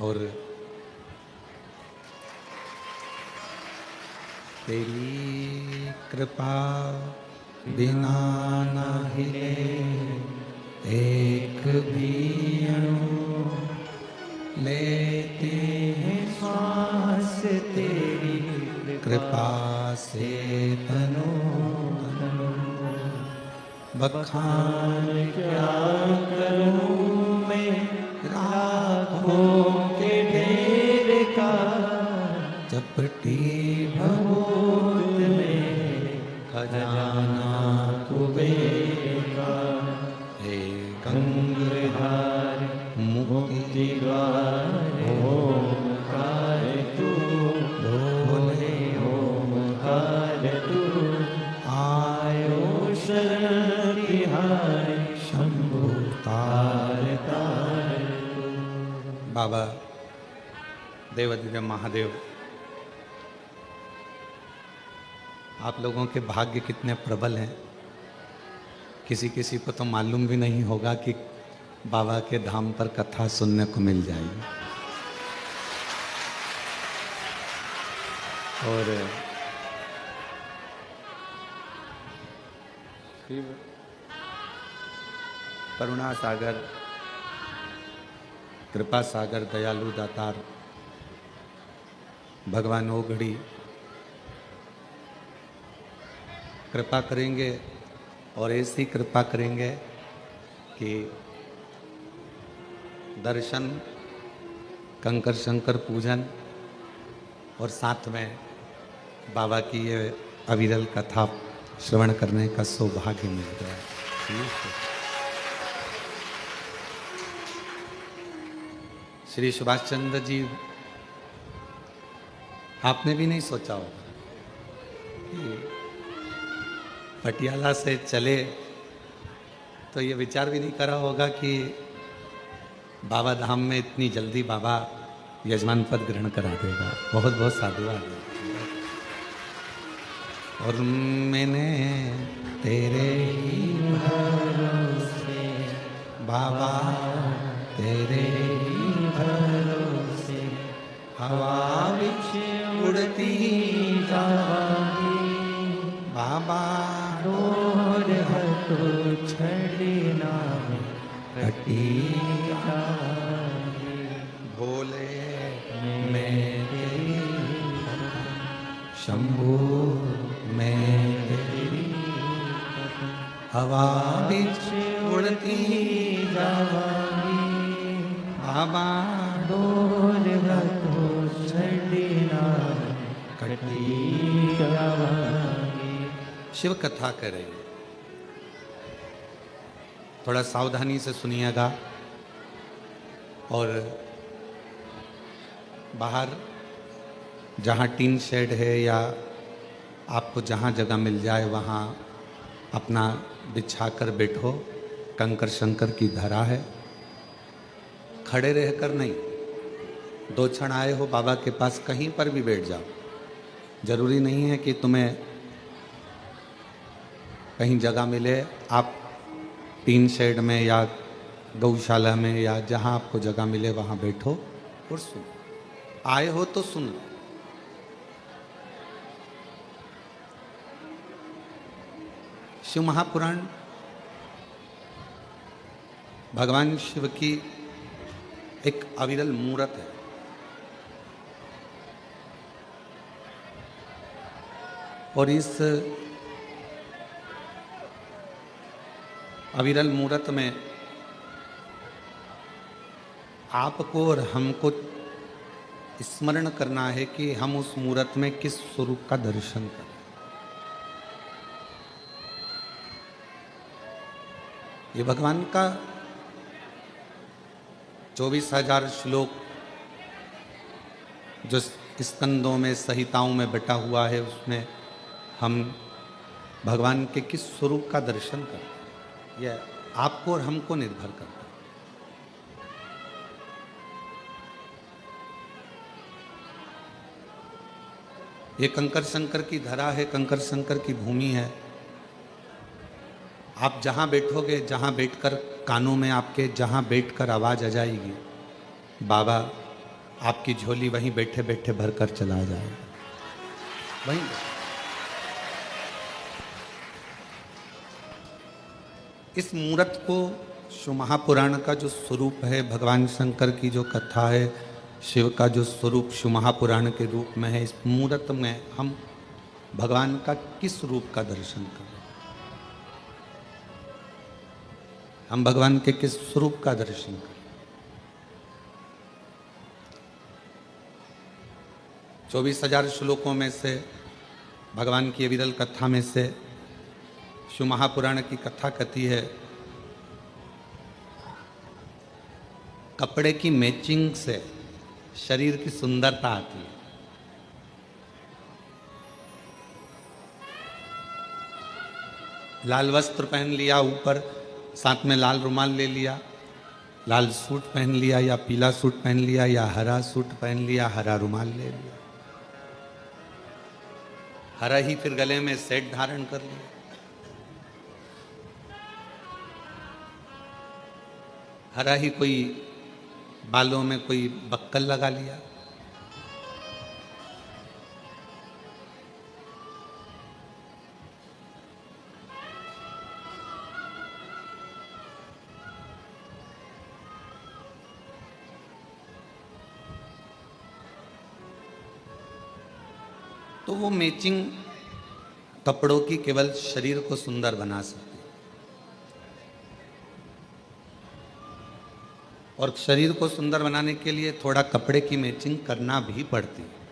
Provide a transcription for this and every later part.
और तेरी कृपा बिना न हिले एक भी अणु, लेते हैं श्वास तेरी कृपा से तनु तनु। बखान क्या करूं मैं लाखों के ढेर का, चपटी भभूत में खजाना कुबेर का। हे गंगाधार मुक्ति द्वार ओंकार तू, बोले ओंकार तू। आयो शरण तिहारी शंभु तार तार तू। बाबा देवाधिदेव महादेव, आप लोगों के भाग्य कितने प्रबल हैं। किसी किसी को तो मालूम भी नहीं होगा कि बाबा के धाम पर कथा सुनने को मिल जाएगी। और करुणा सागर, कृपा सागर, दयालु दातार भगवान ओघड़ी कृपा करेंगे और ऐसी कृपा करेंगे कि दर्शन, कंकर शंकर पूजन और साथ में बाबा की ये अविरल कथा श्रवण करने का सौभाग्य मिल गया। श्री सुभाष चंद्र जी, आपने भी नहीं सोचा होगा कि पटियाला से चले तो ये विचार भी नहीं करा होगा कि बाबा धाम में इतनी जल्दी बाबा यजमान पद ग्रहण करा देगा। बहुत बहुत साधुवाद। और मैंने तेरे ही भरोसे बाबा, तेरे ही भरोसे हवा बिच उड़ती जावांगी। बाबा डोर हटो छड़ना कटी जावांगी। भोले मैं तेरी शंभू मैं तेरी हवा बिच उड़ती जावांगी। बाबा डोर हटो छड़ना कटी जावांगी। शिव कथा करें, थोड़ा सावधानी से सुनिएगा। और बाहर जहाँ टीन शेड है या आपको जहाँ जगह मिल जाए वहाँ अपना बिछाकर बैठो। कंकर शंकर की धरा है, खड़े रहकर नहीं। दो क्षण आए हो बाबा के पास, कहीं पर भी बैठ जाओ। जरूरी नहीं है कि तुम्हें कहीं जगह मिले। आप टीन शेड में या गौशाला में या जहाँ आपको जगह मिले वहाँ बैठो और सुनो। आए हो तो सुनो। शिव महापुराण भगवान शिव की एक अविरल मूर्त है। और इस अविरल मूर्त में आपको और हमको स्मरण करना है कि हम उस मूर्त में किस स्वरूप का दर्शन करें। ये भगवान का 24,000 श्लोक जो स्कंदों में, संहिताओं में बटा हुआ है, उसमें हम भगवान के किस स्वरूप का दर्शन करें, यह आपको और हमको निर्भर करता है। ये कंकर शंकर की धरा है, कंकर शंकर की भूमि है। आप जहाँ बैठोगे, जहाँ बैठकर कानों में आपके जहाँ बैठकर आवाज़ आ जाएगी, बाबा आपकी झोली वहीं बैठे बैठे भरकर चला जाएगा, वहीं। इस मूर्त को शिव महापुराण का जो स्वरूप है, भगवान शंकर की जो कथा है, शिव का जो स्वरूप शिव महापुराण के रूप में है, इस मूर्त में हम भगवान का किस रूप का दर्शन करें? हम भगवान के किस स्वरूप का दर्शन करें? 24,000 श्लोकों में से, भगवान की विरल कथा में से शिव महापुराण की कथा कहती है, कपड़े की मैचिंग से शरीर की सुंदरता आती है। लाल वस्त्र पहन लिया, ऊपर साथ में लाल रुमाल ले लिया, लाल सूट पहन लिया या पीला सूट पहन लिया या हरा सूट पहन लिया, हरा रुमाल ले लिया, हरा ही फिर गले में सेट धारण कर लिया, हरा ही कोई बालों में कोई बक्कल लगा लिया। तो वो मैचिंग कपड़ों की केवल शरीर को सुंदर बना सकती है, और शरीर को सुंदर बनाने के लिए थोड़ा कपड़े की मैचिंग करना भी पड़ती है।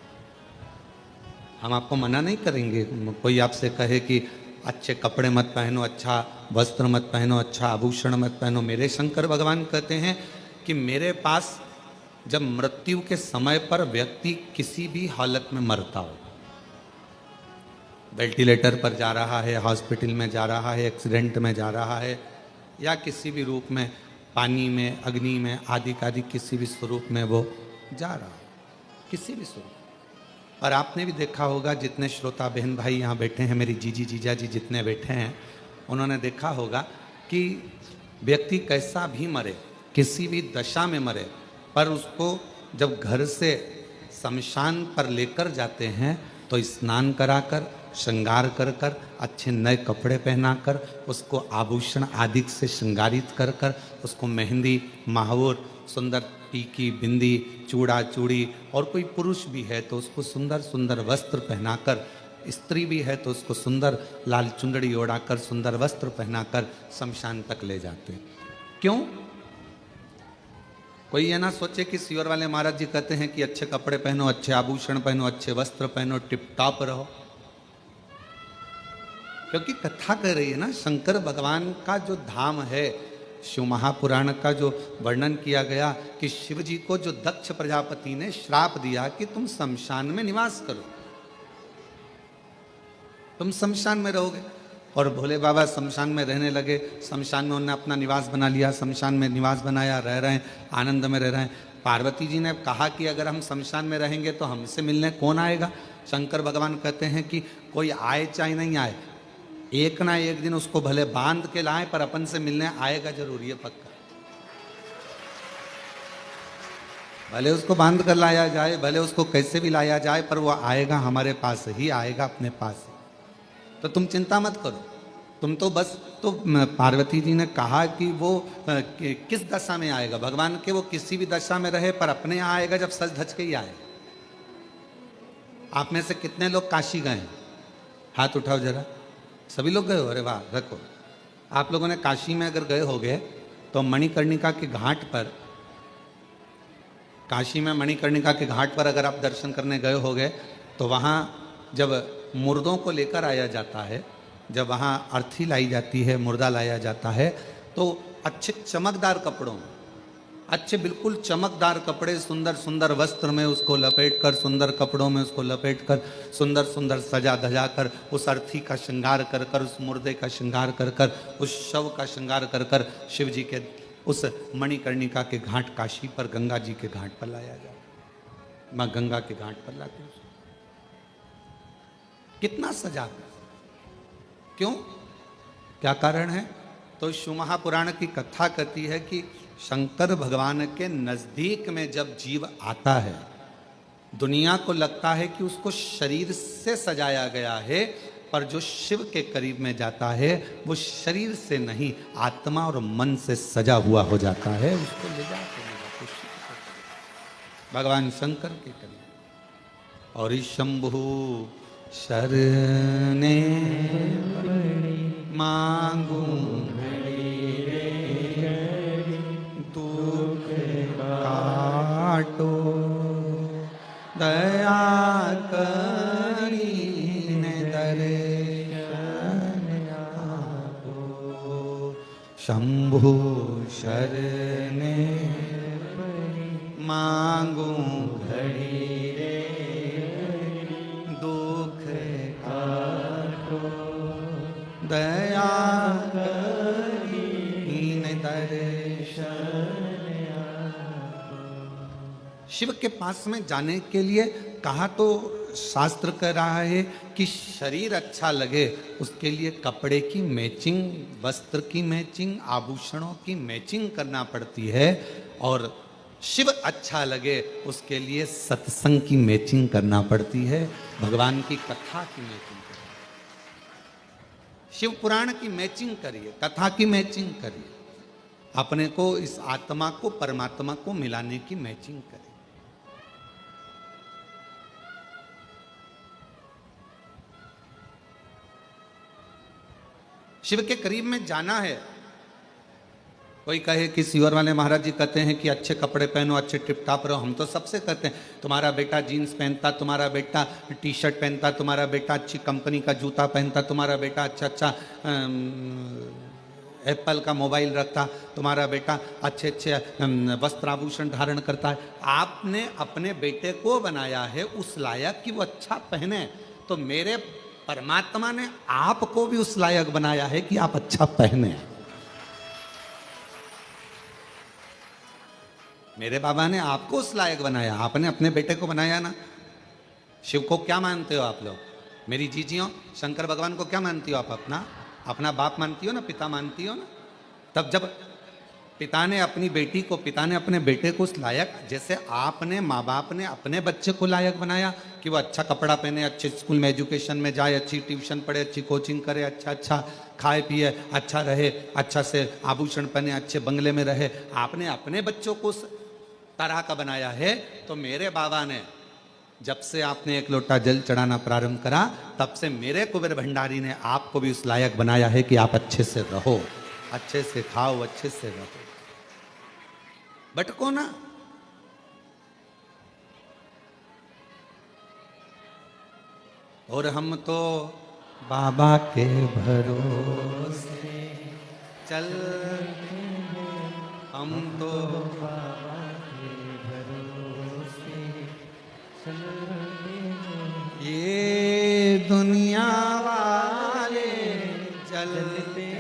हम आपको मना नहीं करेंगे, कोई आपसे कहे कि अच्छे कपड़े मत पहनो, अच्छा वस्त्र मत पहनो, अच्छा आभूषण मत पहनो। मेरे शंकर भगवान कहते हैं कि मेरे पास जब मृत्यु के समय पर व्यक्ति किसी भी हालत में मरता हो, वेंटिलेटर पर जा रहा है, हॉस्पिटल में जा रहा है, एक्सीडेंट में जा रहा है, या किसी भी रूप में पानी में, अग्नि में, आदि आदि किसी भी स्वरूप में वो जा रहा है, किसी भी स्वरूप। और आपने भी देखा होगा, जितने श्रोता बहन भाई यहाँ बैठे हैं, मेरी जीजी जीजा जी जितने बैठे हैं, उन्होंने देखा होगा कि व्यक्ति कैसा भी मरे, किसी भी दशा में मरे, पर उसको जब घर से शमशान पर लेकर जाते हैं तो स्नान कराकर, श्रृंगार कर कर, अच्छे नए कपड़े पहनाकर, उसको आभूषण आदि से श्रृंगारित कर कर, उसको मेहंदी, महावर, सुंदर टीकी, बिंदी, चूड़ा चूड़ी, और कोई पुरुष भी है तो उसको सुंदर सुंदर वस्त्र पहनाकर, स्त्री भी है तो उसको सुंदर लाल चुंदड़ी ओढ़ाकर, सुंदर वस्त्र पहनाकर शमशान तक ले जाते हैं। क्यों? कोई ये ना सोचे कि सीवर वाले महाराज जी कहते हैं कि अच्छे कपड़े पहनो, अच्छे आभूषण पहनो, अच्छे वस्त्र पहनो, टिप टॉप रहो। क्योंकि कथा कह रही है ना, शंकर भगवान का जो धाम है, शिव महापुराण का जो वर्णन किया गया कि शिव जी को जो दक्ष प्रजापति ने श्राप दिया कि तुम शमशान में निवास करो, तुम शमशान में रहोगे, और भोले बाबा शमशान में रहने लगे। शमशान में उन्होंने अपना निवास बना लिया, शमशान में निवास बनाया, रह रहे हैं, आनंद में रह रहे हैं। पार्वती जी ने कहा कि अगर हम शमशान में रहेंगे तो हमसे मिलने कौन आएगा? शंकर भगवान कहते हैं कि कोई आए चाहे नहीं आए, एक ना एक दिन उसको भले बांध के लाएं, पर अपन से मिलने आएगा जरूर, ये पक्का। भले उसको बांध कर लाया जाए, भले उसको कैसे भी लाया जाए, पर वो आएगा, हमारे पास ही आएगा, अपने पास ही। तो तुम चिंता मत करो, तुम तो बस, तो पार्वती जी ने कहा कि वो किस दशा में आएगा, भगवान के वो किसी भी दशा में रहे, पर अपने यहाँ आएगा जब सच धज के ही आए। आप में से कितने लोग काशी गए? हाथ उठाओ जरा। सभी लोग गए हो? अरे वाह, रखो। आप लोगों ने काशी में अगर गए होगे तो मणिकर्णिका के घाट पर, काशी में मणिकर्णिका के घाट पर अगर आप दर्शन करने गए होगे तो वहाँ जब मुर्दों को लेकर आया जाता है, जब वहाँ अर्थी लाई जाती है, मुर्दा लाया जाता है, तो अच्छे चमकदार कपड़ों में, अच्छे बिल्कुल चमकदार कपड़े, सुंदर सुंदर वस्त्र में उसको लपेट कर, सुंदर कपड़ों में उसको लपेट कर, सुंदर सुंदर सजा धजा कर, उस अर्थी का श्रृंगार कर कर, उस मुर्दे का श्रृंगार कर कर, उस शव का श्रृंगार कर कर शिव जी के उस मणिकर्णिका के घाट, काशी पर गंगा जी के घाट पर लाया जाए। माँ गंगा के घाट पर लाते, कितना सजा कर। क्यों? क्या कारण है? तो शिव महापुराण की कथा कहती है कि शंकर भगवान के नजदीक में जब जीव आता है, दुनिया को लगता है कि उसको शरीर से सजाया गया है, पर जो शिव के करीब में जाता है वो शरीर से नहीं, आत्मा और मन से सजा हुआ हो जाता है। उसको ले जाते भगवान शंकर के करीब। और शंभु शरणे मांगू दुख काटो दया करीने दर्शन आपो। शंभु शरणे मांगू घड़ी रे दुख काटो दया करीने दर्शन। शिव के पास में जाने के लिए कहा तो शास्त्र कह रहा है कि शरीर अच्छा लगे उसके लिए कपड़े की मैचिंग, वस्त्र की मैचिंग, आभूषणों की मैचिंग करना पड़ती है। और शिव अच्छा लगे उसके लिए सत्संग की मैचिंग करना पड़ती है, भगवान की कथा की मैचिंग करिए, शिव पुराण की मैचिंग करिए, कथा की मैचिंग करिए, अपने को इस आत्मा को परमात्मा को मिलाने की मैचिंग करिए। शिव के करीब में जाना है। कोई कहे कि सीवर वाले महाराज जी कहते हैं कि अच्छे कपड़े पहनो, अच्छे टिप टाप रहो। हम तो सबसे कहते हैं, तुम्हारा बेटा जीन्स पहनता, तुम्हारा बेटा टी शर्ट पहनता, तुम्हारा बेटा अच्छी कंपनी का जूता पहनता, तुम्हारा बेटा अच्छा अच्छा एप्पल का मोबाइल रखता, तुम्हारा बेटा अच्छे अच्छे वस्त्र आभूषण धारण करता है। आपने अपने बेटे को बनाया है उस लायक कि वो अच्छा पहने, तो मेरे परमात्मा ने आपको भी उस लायक बनाया है कि आप अच्छा पहने। मेरे बाबा ने आपको उस लायक बनाया, आपने अपने बेटे को बनाया ना। शिव को क्या मानते हो आप लोग? मेरी जीजियों, शंकर भगवान को क्या मानती हो आप? अपना बाप मानती हो ना, पिता मानती हो ना। तब जब पिता ने अपनी बेटी को, पिता ने अपने बेटे को उस लायक, जैसे आपने माँ बाप ने अपने बच्चे को लायक बनाया कि वो अच्छा कपड़ा पहने, अच्छे स्कूल में एजुकेशन में जाए, अच्छी ट्यूशन पढ़े, अच्छी कोचिंग करे, अच्छा अच्छा खाए पिए, अच्छा रहे, अच्छा से आभूषण पहने, अच्छे बंगले में रहे, आपने अपने बच्चों को उस तरह का बनाया है। तो मेरे बाबा ने जब से आपने एक लोटा जल चढ़ाना प्रारंभ करा, तब से मेरे कुबेर भंडारी ने आपको भी उस लायक बनाया है कि आप अच्छे से रहो, अच्छे से खाओ, अच्छे से रहो, भटको ना। और हम तो बाबा के भरोसे चल, हम तो बाबा के भरोसे चल, ये दुनिया वाले चलते,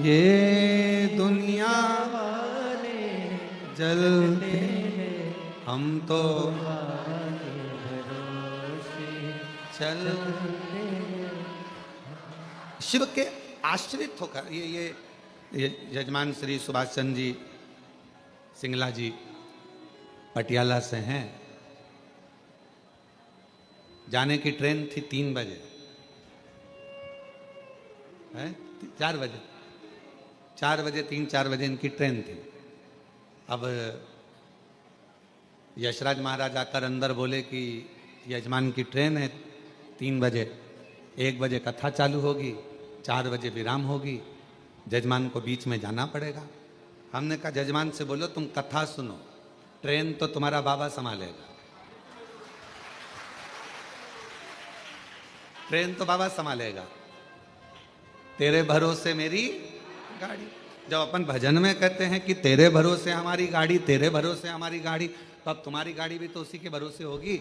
ये दुनिया वाले जलते, हम तो चल। शिव के आश्रित होकर ये यजमान श्री सुभाष चंद्र जी सिंगला जी पटियाला से हैं। जाने की ट्रेन थी 3 बजे, है 4 बजे, 4 बजे 3-4 बजे इनकी ट्रेन थी। अब यशराज महाराज आकर अंदर बोले कि यजमान की ट्रेन है 3 बजे, 1 बजे कथा चालू होगी, 4 बजे विराम होगी, जजमान को बीच में जाना पड़ेगा। हमने कहा जजमान से बोलो तुम कथा सुनो, ट्रेन तो तुम्हारा बाबा संभालेगा, ट्रेन तो बाबा संभालेगा, तेरे भरोसे मेरी गाड़ी। जब अपन भजन में कहते हैं कि तेरे भरोसे हमारी गाड़ी, तेरे भरोसे हमारी गाड़ी, तो अब तुम्हारी गाड़ी भी तो उसी के भरोसे होगी।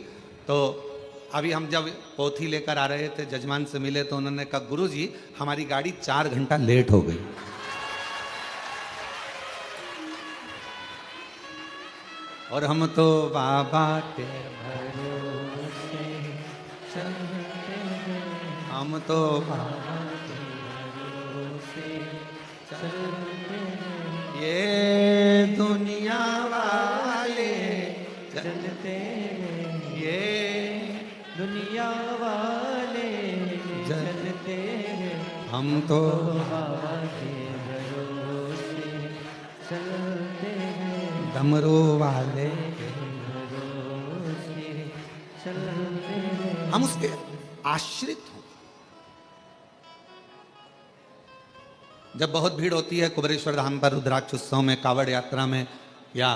तो अभी हम जब पोथी लेकर आ रहे थे, जजमान से मिले तो उन्होंने कहा गुरुजी हमारी गाड़ी 4 घंटा लेट हो गई। और हम तो बाबा के भरोसे चलते, हम तो बाबा के भरोसे चलते, ये दुनिया वाले चलते हैं, ये दुनिया वाले चलते हैं, हम तो बाबा के भरोसे चलते हैं, डमरू वाले भरोसे चलते हैं। हम उसके आश्रित हो। जब बहुत भीड़ होती है कुबेरेश्वर धाम पर, रुद्राक्ष उत्सव में, कावड़ यात्रा में, या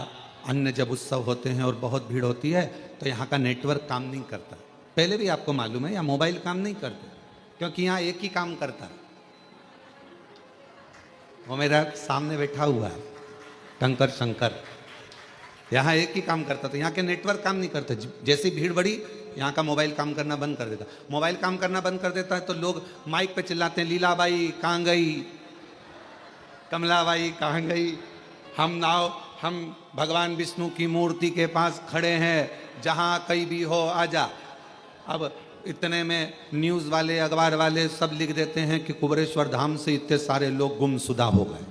अन्य जब उत्सव होते हैं और बहुत भीड़ होती है, तो यहाँ का नेटवर्क काम नहीं करता। पहले भी आपको मालूम है, या मोबाइल काम नहीं करते, क्योंकि यहाँ एक ही काम करता है। वो मेरा सामने बैठा हुआ है कंकर शंकर, यहाँ एक ही काम करता था। यहाँ के नेटवर्क काम नहीं करते। जैसी भीड़ बढ़ी, यहाँ का मोबाइल काम करना बंद कर देता। मोबाइल काम करना बंद कर देता है तो लोग माइक पे चिल्लाते हैं, लीलाबाई कहाँ गई, कमलाबाई कहाँ गई, हम भगवान विष्णु की मूर्ति के पास खड़े हैं, जहाँ कहीं भी हो आजा। अब इतने में न्यूज़ वाले, अखबार वाले सब लिख देते हैं कि कुबेरेश्वर धाम से इतने सारे लोग गुमशुदा हो गए,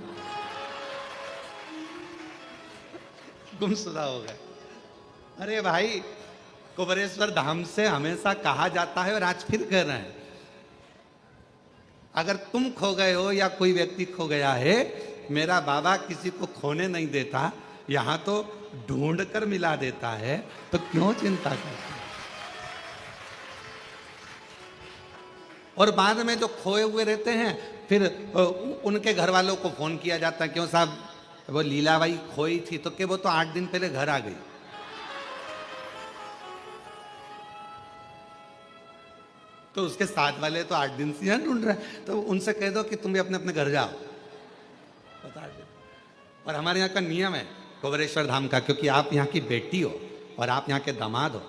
गुमशुदा हो गए। अरे भाई, कुबेरेश्वर धाम से हमेशा कहा जाता है और आज फिर कह रहे हैं, अगर तुम खो गए हो या कोई व्यक्ति खो गया है, मेरा बाबा किसी को खोने नहीं देता, यहां तो ढूंढ कर मिला देता है, तो क्यों चिंता करते। और बाद में जो खोए हुए रहते हैं, फिर उनके घर वालों को फोन किया जाता है, क्यों साहब वो लीलाबाई खोई थी, तो कि वो तो 8 दिन पहले घर आ गई। तो उसके साथ वाले तो 8 दिन से यहाँ ढूंढ रहे हैं, तो उनसे कह दो कि तुम भी अपने अपने घर जाओ, बता दो। और हमारे यहाँ का नियम है कुबेरेश्वर धाम का, क्योंकि आप यहाँ की बेटी हो और आप यहाँ के दामाद हो।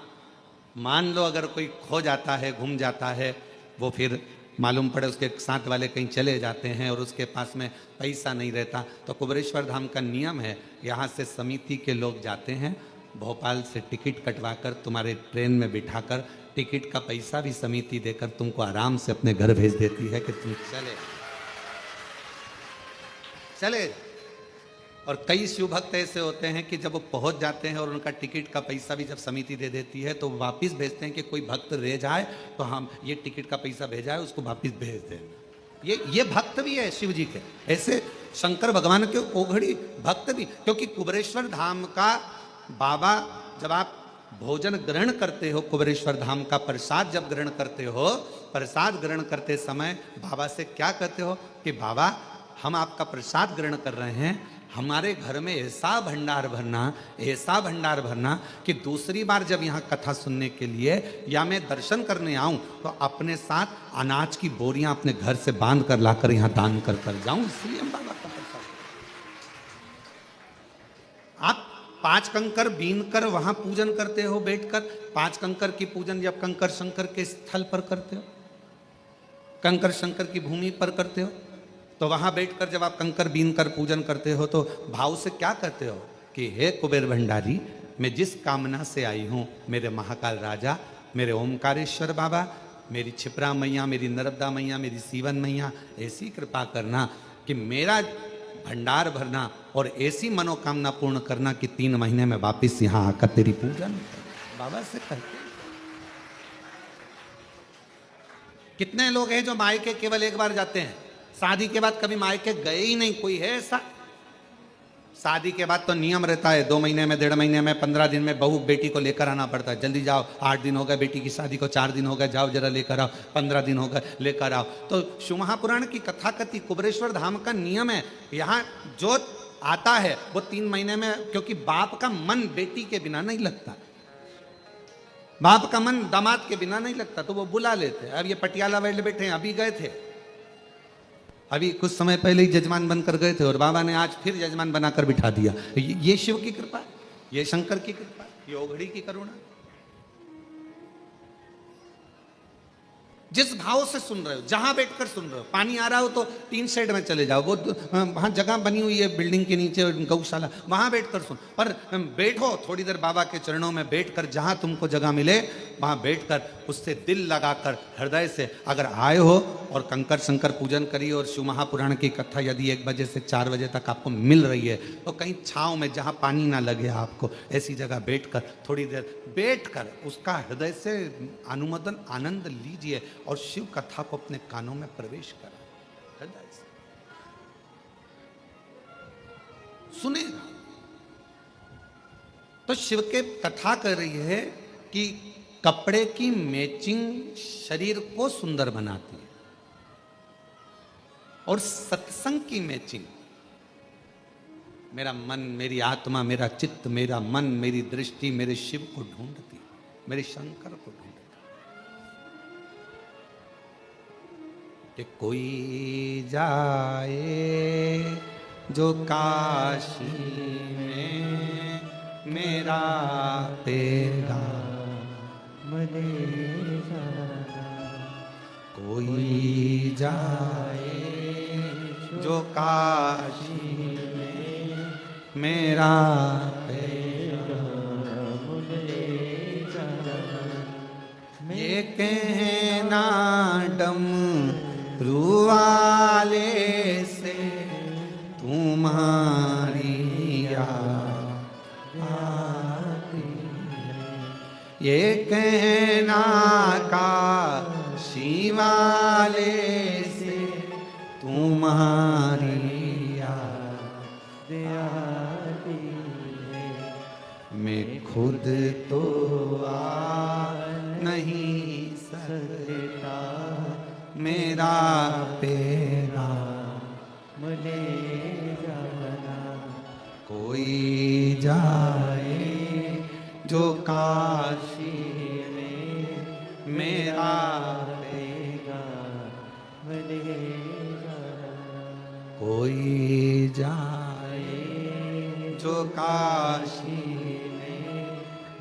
मान लो अगर कोई खो जाता है, घूम जाता है, वो फिर मालूम पड़े उसके साथ वाले कहीं चले जाते हैं और उसके पास में पैसा नहीं रहता, तो कुबेरेश्वर धाम का नियम है, यहाँ से समिति के लोग जाते हैं, भोपाल से टिकट कटवाकर तुम्हारे ट्रेन में बिठाकर, टिकट का पैसा भी समिति देकर तुमको आराम से अपने घर भेज देती है कि तुम चले। और कई शिव भक्त ऐसे होते हैं कि जब वो पहुंच जाते हैं और उनका टिकट का पैसा भी जब समिति दे देती है, तो वापस भेजते हैं कि कोई भक्त रह जाए तो हम ये टिकट का पैसा भेजा है, उसको वापस भेज दें। ये भक्त भी है शिव जी के, ऐसे शंकर भगवान के ओघड़ी भक्त भी। क्योंकि कुबेरेश्वर धाम का बाबा, जब आप भोजन ग्रहण करते हो, कुबेरेश्वर धाम का प्रसाद जब ग्रहण करते हो, प्रसाद ग्रहण करते समय बाबा से क्या कहते हो कि बाबा हम आपका प्रसाद ग्रहण कर रहे हैं, हमारे घर में ऐसा भंडार भरना कि दूसरी बार जब यहाँ कथा सुनने के लिए या मैं दर्शन करने आऊं, तो अपने साथ अनाज की बोरियां अपने घर से बांध कर लाकर यहाँ दान कर जाऊं। इसलिए हम बाबा का प्रसाद, आप 5 कंकर बीन कर वहां पूजन करते हो बैठकर। 5 कंकर की पूजन जब कंकर शंकर के स्थल पर करते हो, कंकर शंकर की भूमि पर करते हो, तो वहां बैठकर जब आप कंकर बीन कर पूजन करते हो, तो भाव से क्या कहते हो कि हे कुबेर भंडारी, मैं जिस कामना से आई हूं, मेरे महाकाल राजा, मेरे ओमकारेश्वर बाबा, मेरी क्षिप्रा मैया, मेरी नर्मदा मैया, मेरी सीवन मैया, ऐसी कृपा करना कि मेरा भंडार भरना और ऐसी मनोकामना पूर्ण करना कि 3 महीने में वापिस यहाँ आकर तेरी पूजन। बाबा से कहते। कितने लोग हैं जो मायके केवल एक बार जाते हैं, शादी के बाद कभी मायके गए ही नहीं? कोई है ऐसा? शादी के बाद तो नियम रहता है, 2 महीने में, 1.5 महीने में, 15 दिन में बहू बेटी को लेकर आना पड़ता है। जल्दी जाओ, 8 दिन हो गए बेटी की शादी को, 4 दिन हो गए, जाओ जरा लेकर आओ, 15 दिन हो गए लेकर आओ। तो शिव महापुराण की कथा कथी कुबेरेश्वर धाम का नियम है, यहाँ जो आता है वो 3 महीने में, क्योंकि बाप का मन बेटी के बिना नहीं लगता, बाप का मन दामाद के बिना नहीं लगता, तो वो बुला लेते हैं। अब ये पटियाला वाले बैठे हैं, अभी गए थे, अभी कुछ समय पहले ही जजमान बनकर गए थे और बाबा ने आज फिर जजमान बनाकर बिठा दिया। ये शिव की कृपा, ये शंकर की कृपा, ये ओघड़ी की करुणा। जिस भाव से सुन रहे हो, जहां बैठकर सुन रहे हो, पानी आ रहा हो तो टीन शेड में चले जाओ, वो वहां जगह बनी हुई है बिल्डिंग के नीचे गौशाला, वहां बैठकर सुन, पर बैठो थोड़ी देर बाबा के चरणों में बैठकर, जहां तुमको जगह मिले वहां बैठकर उससे दिल लगाकर हृदय से अगर आए हो और कंकर शंकर पूजन करिए और शिव महापुराण की कथा यदि 1 बजे से 4 बजे तक आपको मिल रही है तो कहीं छांव में जहां पानी ना लगे आपको, ऐसी जगह बैठकर थोड़ी देर बैठकर उसका हृदय से अनुमोदन आनंद लीजिए और शिव कथा को अपने कानों में प्रवेश करा, हृदय से सुनेगा। तो शिव के कथा कर रही है कि कपड़े की मैचिंग शरीर को सुंदर बनाती है और सत्संग की मैचिंग मेरा मन, मेरी आत्मा, मेरा चित्त, मेरा मन, मेरी दृष्टि मेरे शिव को ढूंढती, मेरे शंकर को ढूंढती। कि कोई जाए जो काशी में मेरा पैगाम ले जाना, कोई जाए जो काशी में मेरा पैगाम ले जाना, ये कहना रुवाले से तुम्हारी याद आती है, ये कहना काशी वाले से तुम्हारी याद आती है, मैं खुद तो आ नहीं सकता, मेरा पैगाम ले जाना, कोई जाए जो काशी में मेरा पैगाम ले जाना, कोई जाए जो काशी में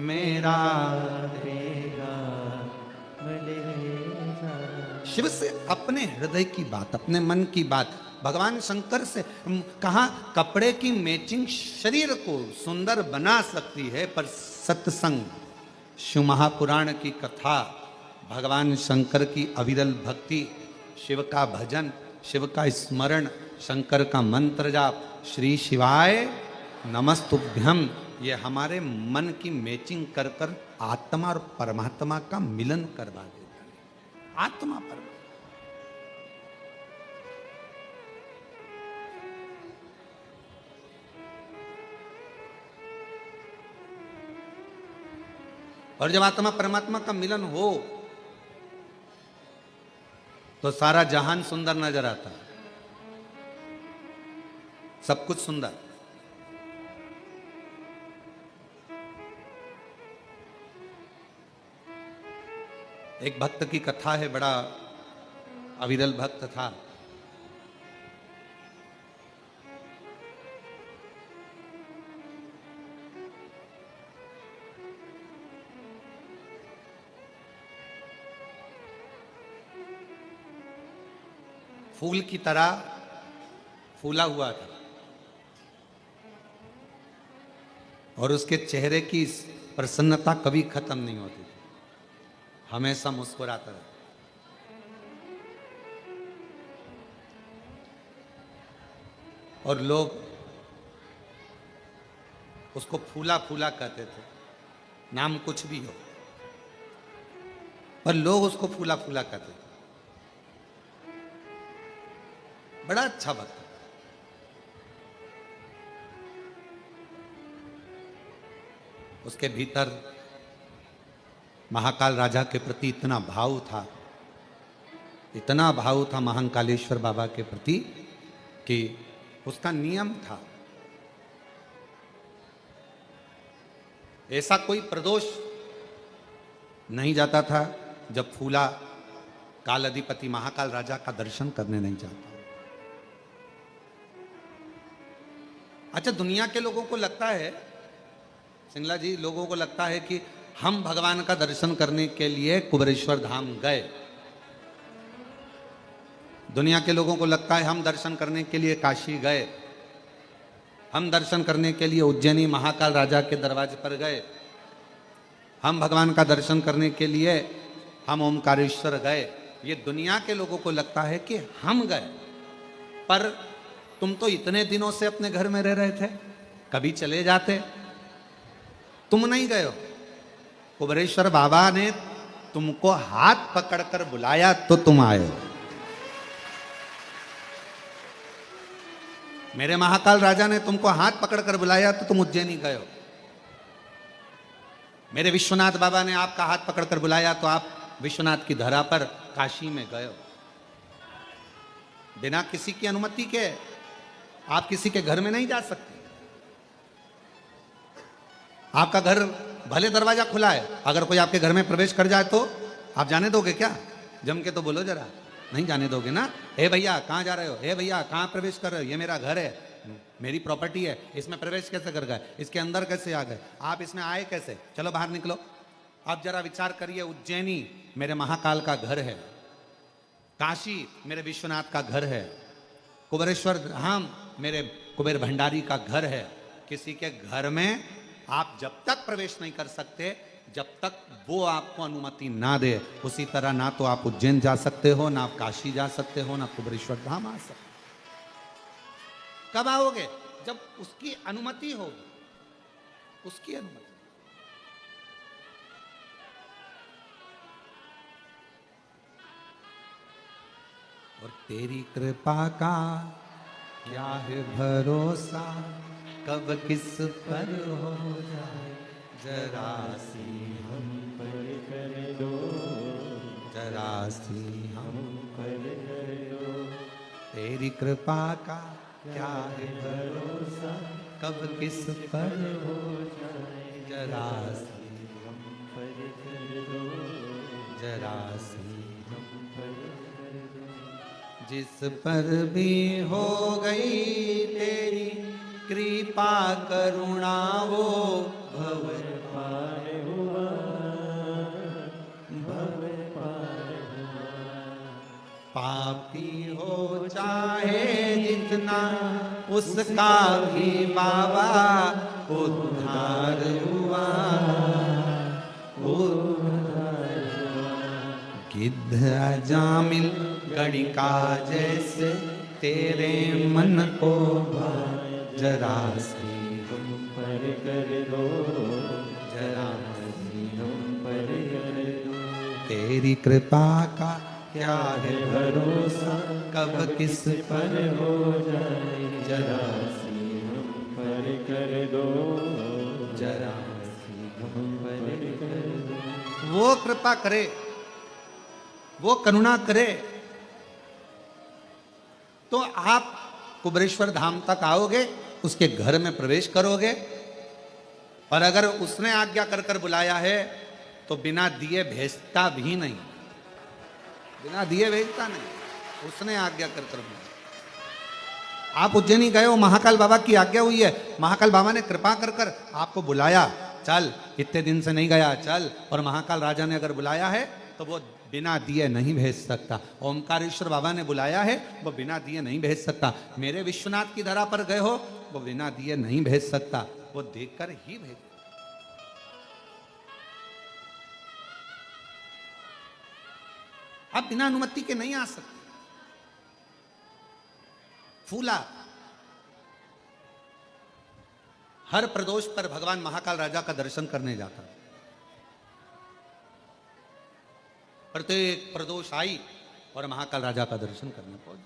मेरा पैगाम ले जाना। शिव से अपने हृदय की बात, अपने मन की बात, भगवान शंकर से कहा कपड़े की मैचिंग शरीर को सुंदर बना सकती है, पर सत्संग, शिव महापुराण की कथा, भगवान शंकर की अविरल भक्ति, शिव का भजन, शिव का स्मरण, शंकर का मंत्र जाप, श्री शिवाय नमस्तुभ्यम, ये हमारे मन की मैचिंग कर कर आत्मा और परमात्मा का मिलन करवा देता है। आत्मा परमात्मा, और जब आत्मा परमात्मा का मिलन हो तो सारा जहान सुंदर नजर आता है, सब कुछ सुंदर। एक भक्त की कथा है, बड़ा अविरल भक्त था। फूल की तरह फूला हुआ था और उसके चेहरे की प्रसन्नता कभी खत्म नहीं होती थी, हमेशा मुस्कुराता रहता। और लोग उसको फूला फूला कहते थे, नाम कुछ भी हो, पर लोग उसको फूला फूला कहते थे। बड़ा अच्छा भक्त। उसके भीतर महाकाल राजा के प्रति इतना भाव था, इतना भाव था महाकालेश्वर बाबा के प्रति कि उसका नियम था, ऐसा कोई प्रदोष नहीं जाता था जब फूला काल अधिपति महाकाल राजा का दर्शन करने नहीं जाता। अच्छा, दुनिया के लोगों को लगता है, सिंगला जी, लोगों को लगता है कि हम भगवान का दर्शन करने के लिए कुबेरेश्वर धाम गए दुनिया के लोगों को लगता है हम दर्शन करने के लिए काशी गए, हम दर्शन करने के लिए उज्जैनी महाकाल राजा के दरवाजे पर गए, हम भगवान का दर्शन करने के लिए हम ओमकारेश्वर गए। ये दुनिया के लोगों को लगता है कि हम गए, पर तुम तो इतने दिनों से अपने घर में रह रहे थे, कभी चले जाते, तुम नहीं गए हो। कुबेरेश्वर बाबा ने तुमको हाथ पकड़कर बुलाया तो तुम आए हो। मेरे महाकाल राजा ने तुमको हाथ पकड़कर बुलाया तो तुम उज्जैनी गए हो। मेरे विश्वनाथ बाबा ने आपका हाथ पकड़कर बुलाया तो आप विश्वनाथ की धरा पर काशी में गए हो। बिना किसी की अनुमति के आप किसी के घर में नहीं जा सकते। आपका घर भले दरवाजा खुला है, अगर कोई आपके घर में प्रवेश कर जाए तो आप जाने दोगे क्या? जम के तो बोलो जरा, नहीं जाने दोगे ना। हे भैया कहाँ जा रहे हो? हे भैया कहाँ प्रवेश कर रहे हो? ये मेरा घर है, मेरी प्रॉपर्टी है, इसमें प्रवेश कैसे कर गए? इसके अंदर कैसे आ गए? आप इसमें आए कैसे? चलो बाहर निकलो। आप जरा विचार करिए, उज्जैनी मेरे महाकाल का घर है, काशी मेरे विश्वनाथ का घर है, कुबेरेश्वर धाम मेरे कुबेर भंडारी का घर है। किसी के घर में आप जब तक प्रवेश नहीं कर सकते जब तक वो आपको अनुमति ना दे, उसी तरह ना तो आप उज्जैन जा सकते हो, ना आप काशी जा सकते हो, ना कुबेरेश्वर धाम आ सकते। कब आओगे? जब उसकी अनुमति होगी, उसकी अनुमति। और तेरी कृपा का क्या है भरोसा, कब किस पर हो जाए, जरा सी हम पर कर दो, जरा सी हम पर कर दो। तेरी कृपा का क्या है भरोसा, कब किस पर हो जाए, जरा सी हम पर कर दो, जरा सी हम पर कर दो। जिस पर भी हो गई तेरी कृपा करुणा, वो भव पार हुआ, भव पार हुआ। पापी हो चाहे जितना, उसका भी बाबा उद्धार हुआ, उद्धार हुआ। गिद्ध अजामिल गणिका जैसे तेरे मन को भाए, जरा सी हम पर कर दो, जरा सी हम पर कर दो। तेरी कृपा का क्या है भरोसा, कब किस पर हो जाए, जरा सी हम पर कर दो, जरा सी हम पर कर दो। वो कृपा करे, वो करुणा करे तो आप कुबेरेश्वर धाम तक आओगे, उसके घर में प्रवेश करोगे। और अगर उसने आज्ञा कर कर बुलाया है तो बिना दिए भेजता भी नहीं, बिना दिए भेजता नहीं, उसने आज्ञा कर कर बुलाया। आप उज्जैनी गए हो, महाकाल बाबा की आज्ञा हुई है, महाकाल बाबा ने कृपा कर कर आपको बुलाया, चल इतने दिन से नहीं गया चल। और महाकाल राजा ने अगर बुलाया है तो वो बिना दिए नहीं भेज सकता। ओमकारेश्वर बाबा ने बुलाया है, वो बिना दिए नहीं भेज सकता। मेरे विश्वनाथ की धरा पर गए हो, वो बिना दिए नहीं भेज सकता, वो देखकर ही भेज। आप बिना अनुमति के नहीं आ सकते। फूला हर प्रदोष पर भगवान महाकाल राजा का दर्शन करने जाता, प्रत्येक प्रदोष आई और महाकाल राजा का दर्शन करने पहुंच।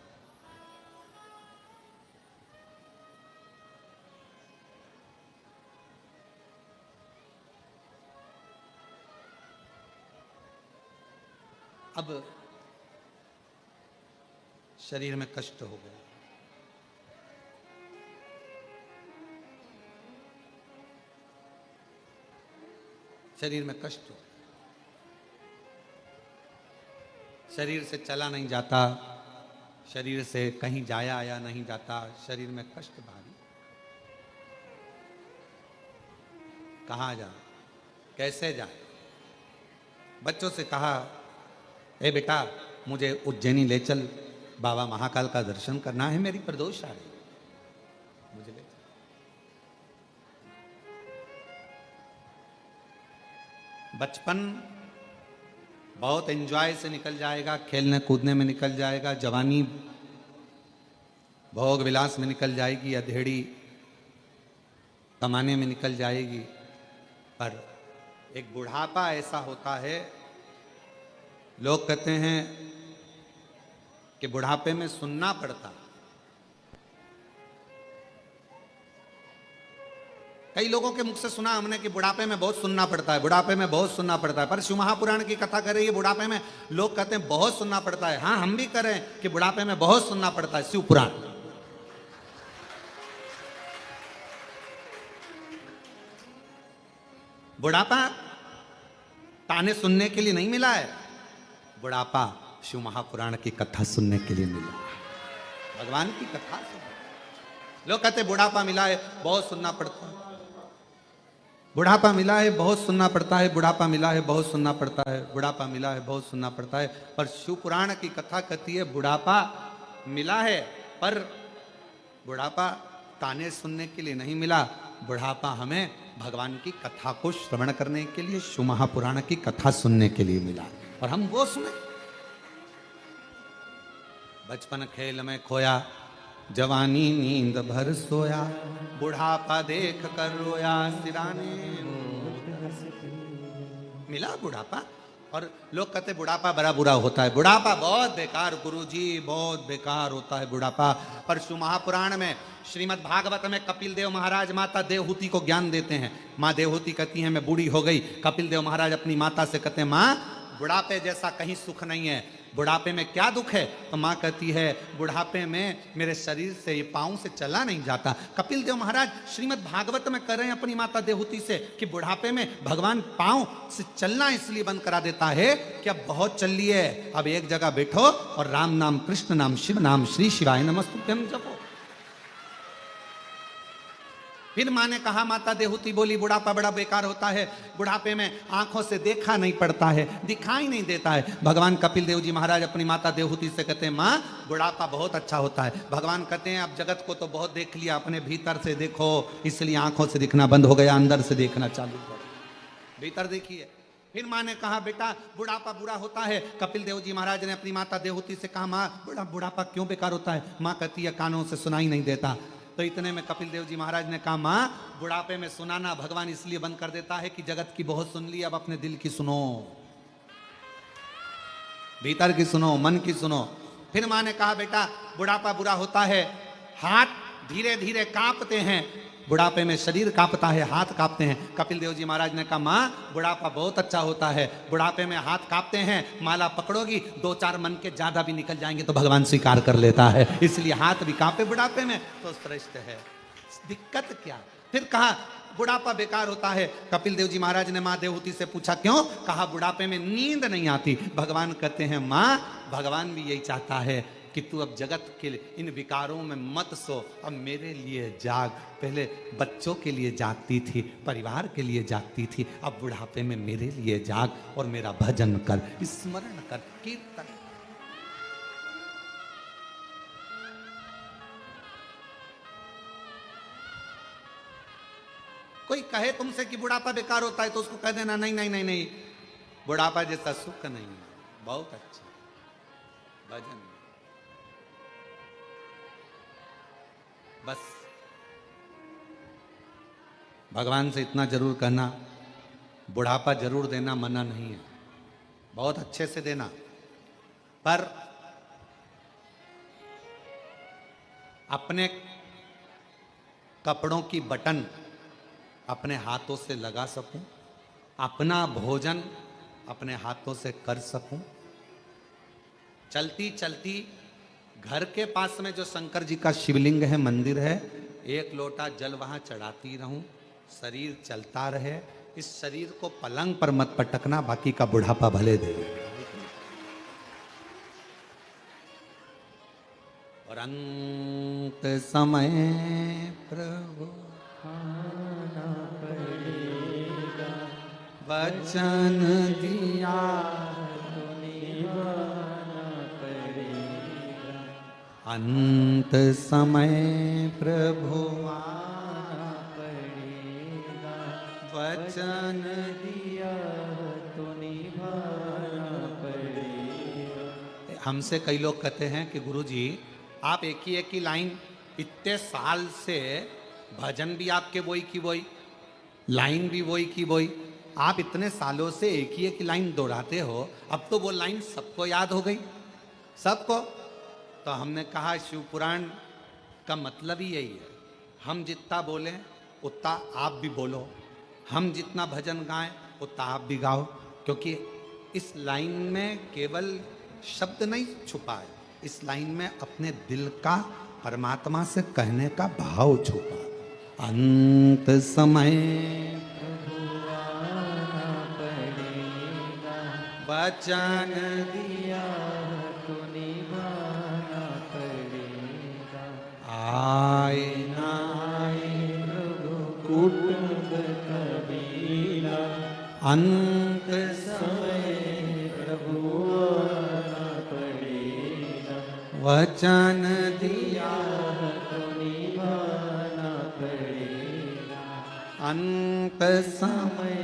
अब शरीर में कष्ट हो गया, शरीर में कष्ट हो, शरीर से चला नहीं जाता, शरीर से कहीं जाया आया नहीं जाता, शरीर में कष्ट भारी। कहाँ जाए, कैसे जाए? बच्चों से कहा, ए बेटा मुझे उज्जैनी ले चल, बाबा महाकाल का दर्शन करना है, मेरी प्रदोष आ रही है, मुझे ले बचपन बहुत एंजॉय से निकल जाएगा, खेलने कूदने में निकल जाएगा, जवानी भोग विलास में निकल जाएगी, अधेड़ी कमाने में निकल जाएगी। पर एक बुढ़ापा ऐसा होता है, लोग कहते हैं कि बुढ़ापे में सुनना पड़ता। कई लोगों के मुख से सुना हमने कि बुढ़ापे में बहुत सुनना पड़ता है, बुढ़ापे में बहुत सुनना पड़ता है। पर शिव महापुराण की कथा कर रही है बुढ़ापे में, लोग कहते हैं बहुत सुनना पड़ता है। हाँ, हम भी करें कि बुढ़ापे में बहुत सुनना पड़ता है। शिव पुराण बुढ़ापा ताने सुनने के लिए नहीं मिला है, बुढ़ापा शिव महापुराण की कथा सुनने के लिए मिला, भगवान की कथा सुनने। लोग कहते बुढ़ापा मिला है बहुत सुनना पड़ता है, बुढ़ापा मिला है बहुत सुनना पड़ता है, बुढ़ापा मिला है बहुत सुनना पड़ता है, बुढ़ापा मिला है बहुत सुनना पड़ता है। पर शिव पुराण की कथा कहती है बुढ़ापा मिला है, पर बुढ़ापा ताने सुनने के लिए नहीं मिला, बुढ़ापा हमें भगवान की कथा को श्रवण करने के लिए, शिव महापुराण की कथा सुनने के लिए मिला, और हम वो सुने। बचपन खेल में खोया, जवानी नींद भर सोया, बुढ़ापा देख कर रोया, सिराने मिला बुढ़ापा। और लोग कहते बुढ़ापा बड़ा बुरा होता है, बुढ़ापा बहुत बेकार, गुरुजी बहुत बेकार होता है बुढ़ापा। पर शिव महापुराण में श्रीमद् भागवत में कपिल देव महाराज माता देवहूति को ज्ञान देते हैं। माँ देवहूति कहती हैं मैं बूढ़ी हो गई। कपिल देव महाराज अपनी माता से कहते हैं माँ बुढ़ापे जैसा कहीं सुख नहीं है, बुढ़ापे में क्या दुख है? तो माँ कहती है बुढ़ापे में मेरे शरीर से, ये पाँव से चला नहीं जाता। कपिल देव महाराज श्रीमद् भागवत में कर रहे हैं अपनी माता देवहूति से कि बुढ़ापे में भगवान पाँव से चलना इसलिए बंद करा देता है कि अब बहुत चल लिए, अब एक जगह बैठो और राम नाम, कृष्ण नाम, शिव नाम, श्री शिवाय नमस्तुभ्यम जपो। फिर माँ ने कहा, माता देवहूति बोली बुढ़ापा बड़ा बेकार होता है, बुढ़ापे में आंखों से देखा नहीं पड़ता है, दिखाई नहीं देता है। भगवान कपिल देव जी महाराज अपनी माता देवहूति से कहते हैं माँ बुढ़ापा बहुत अच्छा होता है। भगवान कहते हैं अब जगत को तो बहुत देख लिया, अपने भीतर से देखो, इसलिए आंखों से दिखना बंद हो गया, अंदर से देखना चालू करो, भीतर देखिए। फिर माँ ने कहा बेटा बुढ़ापा बुरा होता है। कपिल देव जी महाराज ने अपनी माता देवहूति से कहा माँ बुढ़ापा क्यों बेकार होता है? माँ कहती है कानों से सुनाई नहीं देता। तो इतने में कपिल देव जी महाराज ने कहा माँ बुढ़ापे में सुनाना भगवान इसलिए बंद कर देता है कि जगत की बहुत सुन ली, अब अपने दिल की सुनो, भीतर की सुनो, मन की सुनो। फिर माँ ने कहा बेटा बुढ़ापा बुरा होता है, हाथ धीरे धीरे कांपते हैं, बुढ़ापे में शरीर कांपता है, हाथ कांपते हैं। कपिल देव जी महाराज ने कहा माँ बुढ़ापा बहुत अच्छा होता है, बुढ़ापे में हाथ कांपते हैं, माला पकड़ोगी 2-4 मन के ज्यादा भी निकल जाएंगे तो भगवान स्वीकार कर लेता है, इसलिए हाथ भी कांपे बुढ़ापे में तो श्रेष्ठ है, दिक्कत क्या। फिर कहा बुढ़ापा बेकार होता है। कपिल देव जी महाराज ने माँ देवहूति से पूछा क्यों? कहा बुढ़ापे में नींद नहीं आती। भगवान कहते हैं माँ भगवान भी यही चाहता है कि तू अब जगत के इन विकारों में मत सो, अब मेरे लिए जाग। पहले बच्चों के लिए जागती थी, परिवार के लिए जागती थी, अब बुढ़ापे में मेरे लिए जाग और मेरा भजन कर, स्मरण कर, कीर्तन। कोई कहे तुमसे कि बुढ़ापा बेकार होता है तो उसको कह देना नहीं नहीं नहीं नहीं, बुढ़ापा जैसा सुख नहीं है, बहुत अच्छा भजन। बस भगवान से इतना जरूर कहना, बुढ़ापा जरूर देना, मना नहीं है, बहुत अच्छे से देना, पर अपने कपड़ों की बटन अपने हाथों से लगा सकूं, अपना भोजन अपने हाथों से कर सकूं, चलती चलती घर के पास में जो शंकर जी का शिवलिंग है, मंदिर है, 1 लोटा जल वहां चढ़ाती रहूं, शरीर चलता रहे। इस शरीर को पलंग पर मत पटकना, बाकी का बुढ़ापा भले दे। और अंत समय प्रभु आना पड़ेगा, वचन दिया तो निभाना पड़ेगा, अंत समय प्रभु आना पड़ेगा, वचन दिया तो निभाना पड़ेगा। हमसे कई लोग कहते हैं कि गुरुजी आप एक ही लाइन इतने साल से भजन भी आपके वही की वही, लाइन भी वही की वही, आप इतने सालों से एक ही लाइन दोहराते हो, अब तो वो लाइन सबको याद हो गई, सबको। तो हमने कहा शिव पुराण का मतलब ही यही है, हम जितना बोलें उतना आप भी बोलो, हम जितना भजन गाएं उतना आप भी गाओ, क्योंकि इस लाइन में केवल शब्द नहीं छुपा है, इस लाइन में अपने दिल का परमात्मा से कहने का भाव छुपा। अंत समय वचन दिया तो निभाना पड़ेगा, आए ना कुटुंब कबीला अंत समय प्रभु आना पड़ेगा, वचन दिया तो निभाना पड़ेगा, अंत समय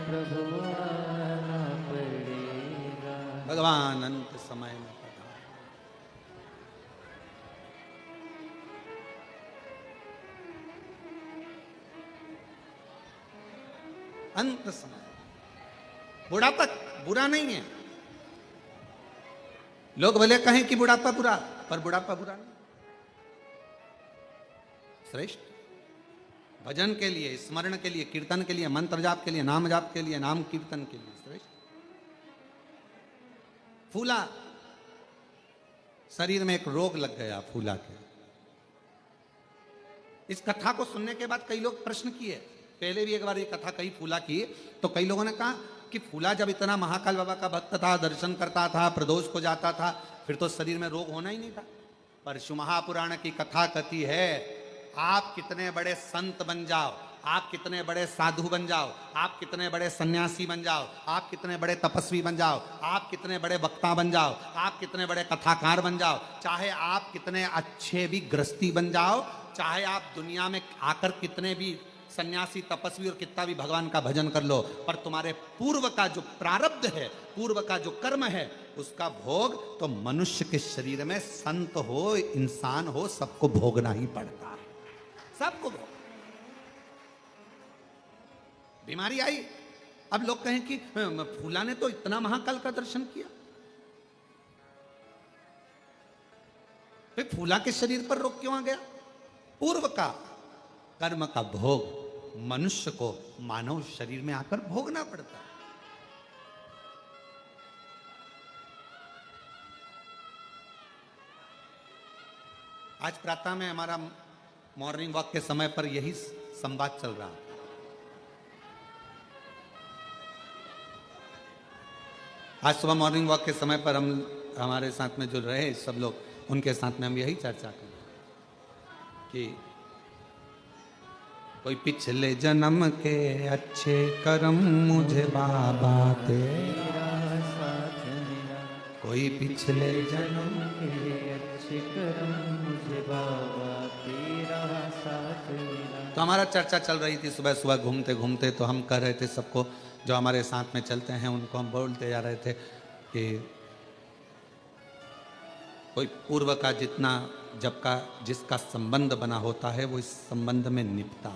प्रभु आना पड़ेगा। भगवान अंत समय में पधारे। अंत समय, बुढ़ापा बुरा नहीं है, लोग भले कहें कि बुढ़ापा बुरा, पर बुढ़ापा बुरा नहीं, श्रेष्ठ। भजन के लिए, स्मरण के लिए, कीर्तन के लिए, मंत्र जाप के लिए, नाम जाप के लिए, नाम कीर्तन के लिए श्रेष्ठ। फूला, शरीर में एक रोग लग गया फूला के। इस कथा को सुनने के बाद कई लोग प्रश्न किए, पहले भी एक बार ये कथा कही फूला की, तो कई लोगों ने कहा कि फूला जब इतना महाकाल बाबा का भक्त था, दर्शन करता था, प्रदोष को जाता था, फिर तो शरीर में रोग होना ही नहीं था। पर शिव महापुराण की कथा कथी है, आप कितने बड़े संत बन जाओ, आप कितने बड़े साधु बन जाओ, आप कितने बड़े सन्यासी बन जाओ, आप कितने बड़े तपस्वी बन जाओ, आप कितने बड़े वक्ता बन जाओ, आप कितने बड़े कथाकार बन जाओ, चाहे आप कितने अच्छे भी गृहस्थी बन जाओ, चाहे आप दुनिया में आकर कितने भी सन्यासी तपस्वी और कितना भी भगवान का भजन कर लो, पर तुम्हारे पूर्व का जो प्रारब्ध है, पूर्व का जो कर्म है, उसका भोग तो मनुष्य के शरीर में संत हो, इंसान हो, सबको भोगना ही पड़ता है, सबको भोग। बीमारी आई, अब लोग कहें कि फूला ने तो इतना महाकाल का दर्शन किया, फिर फूला के शरीर पर रोग क्यों आ गया? पूर्व का कर्म का भोग मनुष्य को मानव शरीर में आकर भोगना पड़ता है। आज प्रातः में हमारा मॉर्निंग वॉक के समय पर यही संवाद चल रहा है। आज सुबह मॉर्निंग वॉक के समय पर हम हमारे साथ में जो रहे सब लोग, उनके साथ में हम यही चर्चा कर कि कोई पिछले जन्म के अच्छे कर्म मुझे बाबा तेरा साथ मिला, कोई पिछले जन्म के अच्छे कर्म मुझे बाबा तेरा साथ मिला। तो हमारा चर्चा चल रही थी सुबह सुबह घूमते घूमते, तो हम कह रहे थे सबको जो हमारे साथ में चलते हैं उनको हम बोलते जा रहे थे कि कोई पूर्व का जितना जब का जिसका संबंध बना होता है वो इस संबंध में निपटा।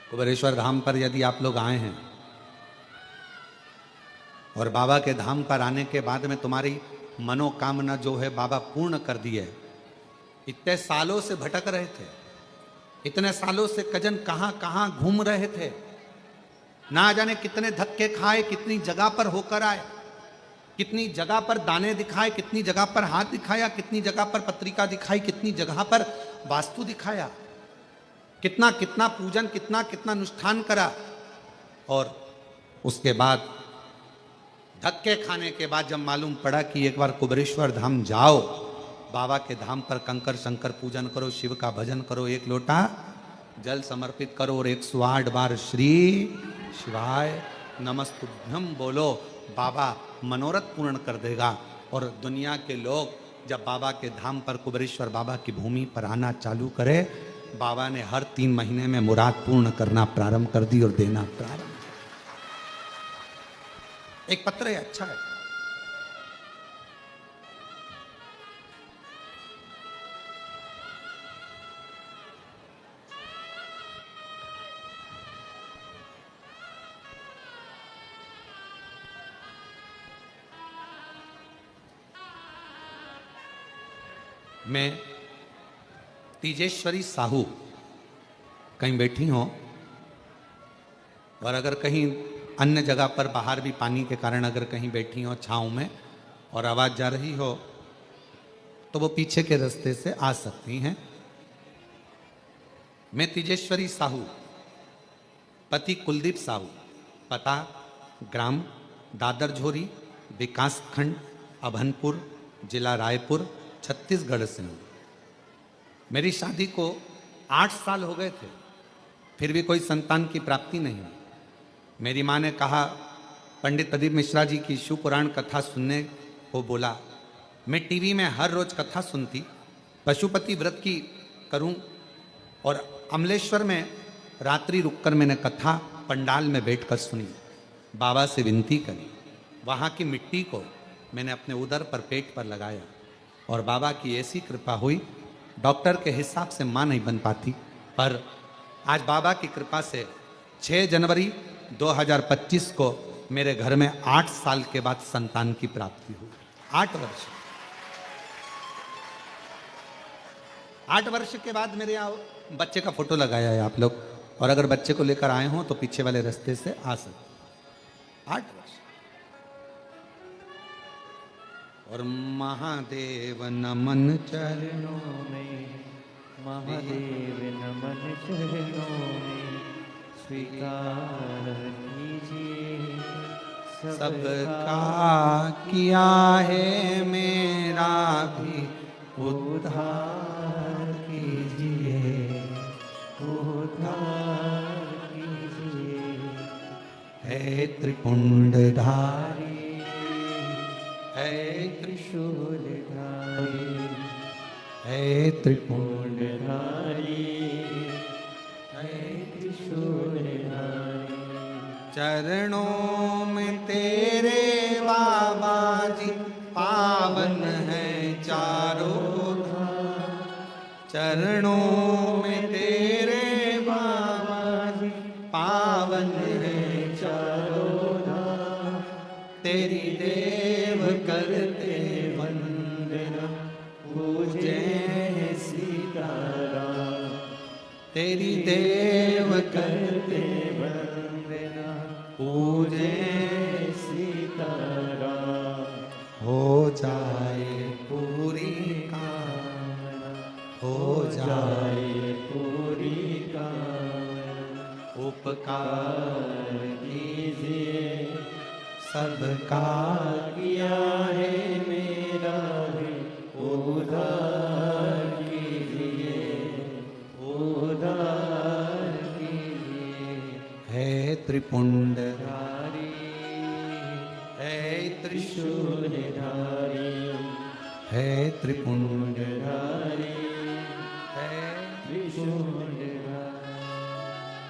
कुबेरेश्वर धाम पर यदि आप लोग आए हैं और बाबा के धाम पर आने के बाद में तुम्हारी मनोकामना जो है बाबा पूर्ण कर दी है, इतने सालों से भटक रहे थे, इतने सालों से कजन कहां कहां घूम रहे थे, ना जाने कितने धक्के खाए, कितनी जगह पर होकर आए, कितनी जगह पर दाने दिखाए, कितनी जगह पर हाथ दिखाया, कितनी जगह पर पत्रिका दिखाई, कितनी जगह पर वास्तु दिखाया, कितना कितना पूजन, कितना कितना अनुष्ठान करा, और उसके बाद धक्के खाने के बाद जब मालूम पड़ा कि एक बार कुबेरेश्वर धाम जाओ, बाबा के धाम पर कंकर शंकर पूजन करो, शिव का भजन करो, एक लोटा जल समर्पित करो और 108 बार श्री शिवाय नमस्तुभ्यम बोलो, बाबा मनोरथ पूर्ण कर देगा। और दुनिया के लोग जब बाबा के धाम पर, कुबेरेश्वर बाबा की भूमि पर आना चालू करे, बाबा ने हर 3 महीने में मुराद पूर्ण करना प्रारंभ कर दी और देना प्रारंभ। एक पत्र है, अच्छा है। मैं तीजेश्वरी साहू कहीं बैठी हो और अगर कहीं अन्य जगह पर बाहर भी पानी के कारण अगर कहीं बैठी हो छाँव में और आवाज़ जा रही हो तो वो पीछे के रास्ते से आ सकती हैं। मैं तीजेश्वरी साहू, पति कुलदीप साहू, पता ग्राम दादर झोरी, विकास खंड अभनपुर, जिला रायपुर, छत्तीसगढ़ से हूँ। मेरी शादी को 8 साल हो गए थे, फिर भी कोई संतान की प्राप्ति नहीं हुई। मेरी माँ ने कहा, पंडित प्रदीप मिश्रा जी की शिव पुराण कथा सुनने को बोला। मैं टीवी में हर रोज कथा सुनती, पशुपति व्रत की करूं और अमलेश्वर में रात्रि रुककर मैंने कथा पंडाल में बैठकर सुनी। बाबा से विनती करी, वहाँ की मिट्टी को मैंने अपने उदर पर, पेट पर लगाया और बाबा की ऐसी कृपा हुई। डॉक्टर के हिसाब से माँ नहीं बन पाती, पर आज बाबा की कृपा से 6 जनवरी 2025 को मेरे घर में 8 साल के बाद संतान की प्राप्ति हुई। 8 वर्ष, 8 वर्ष के बाद मेरे यहाँ बच्चे का फोटो लगाया है आप लोग, और अगर बच्चे को लेकर आए हों तो पीछे वाले रास्ते से आ सकते। 8 वर्ष। और महादेव नमन चरणों में, महादेव नमन चरणों में, स्वीकार कीजिए सबका किया है, मेरा भी उद्धार कीजिए, उद्धार कीजिए। है त्रिपुंडधारी, है त्रिशूलधारी, है त्रिपुंड, त्रिपुंडधारी, है त्रिशूलधारी। चरणों में तेरे बाबा जी पावन है चारों धाम। चरणों में तेरे बाबा जी पावन है चारों धाम। तेरी देव करते वंदना, पूजे सीताराम। तेरी देव करते वंदना, पूजे सीताराम। हो जाए पूरी कामना, हो जाए पूरी कामना। उपकार कीजिए सबका किया है, मेरा भी उद्धार कीजिए, उद्धार कीजिए। है त्रिपुंडधारी, है त्रिशूलधारी, है त्रिपुंड, धारी, है त्रिशूलधारी।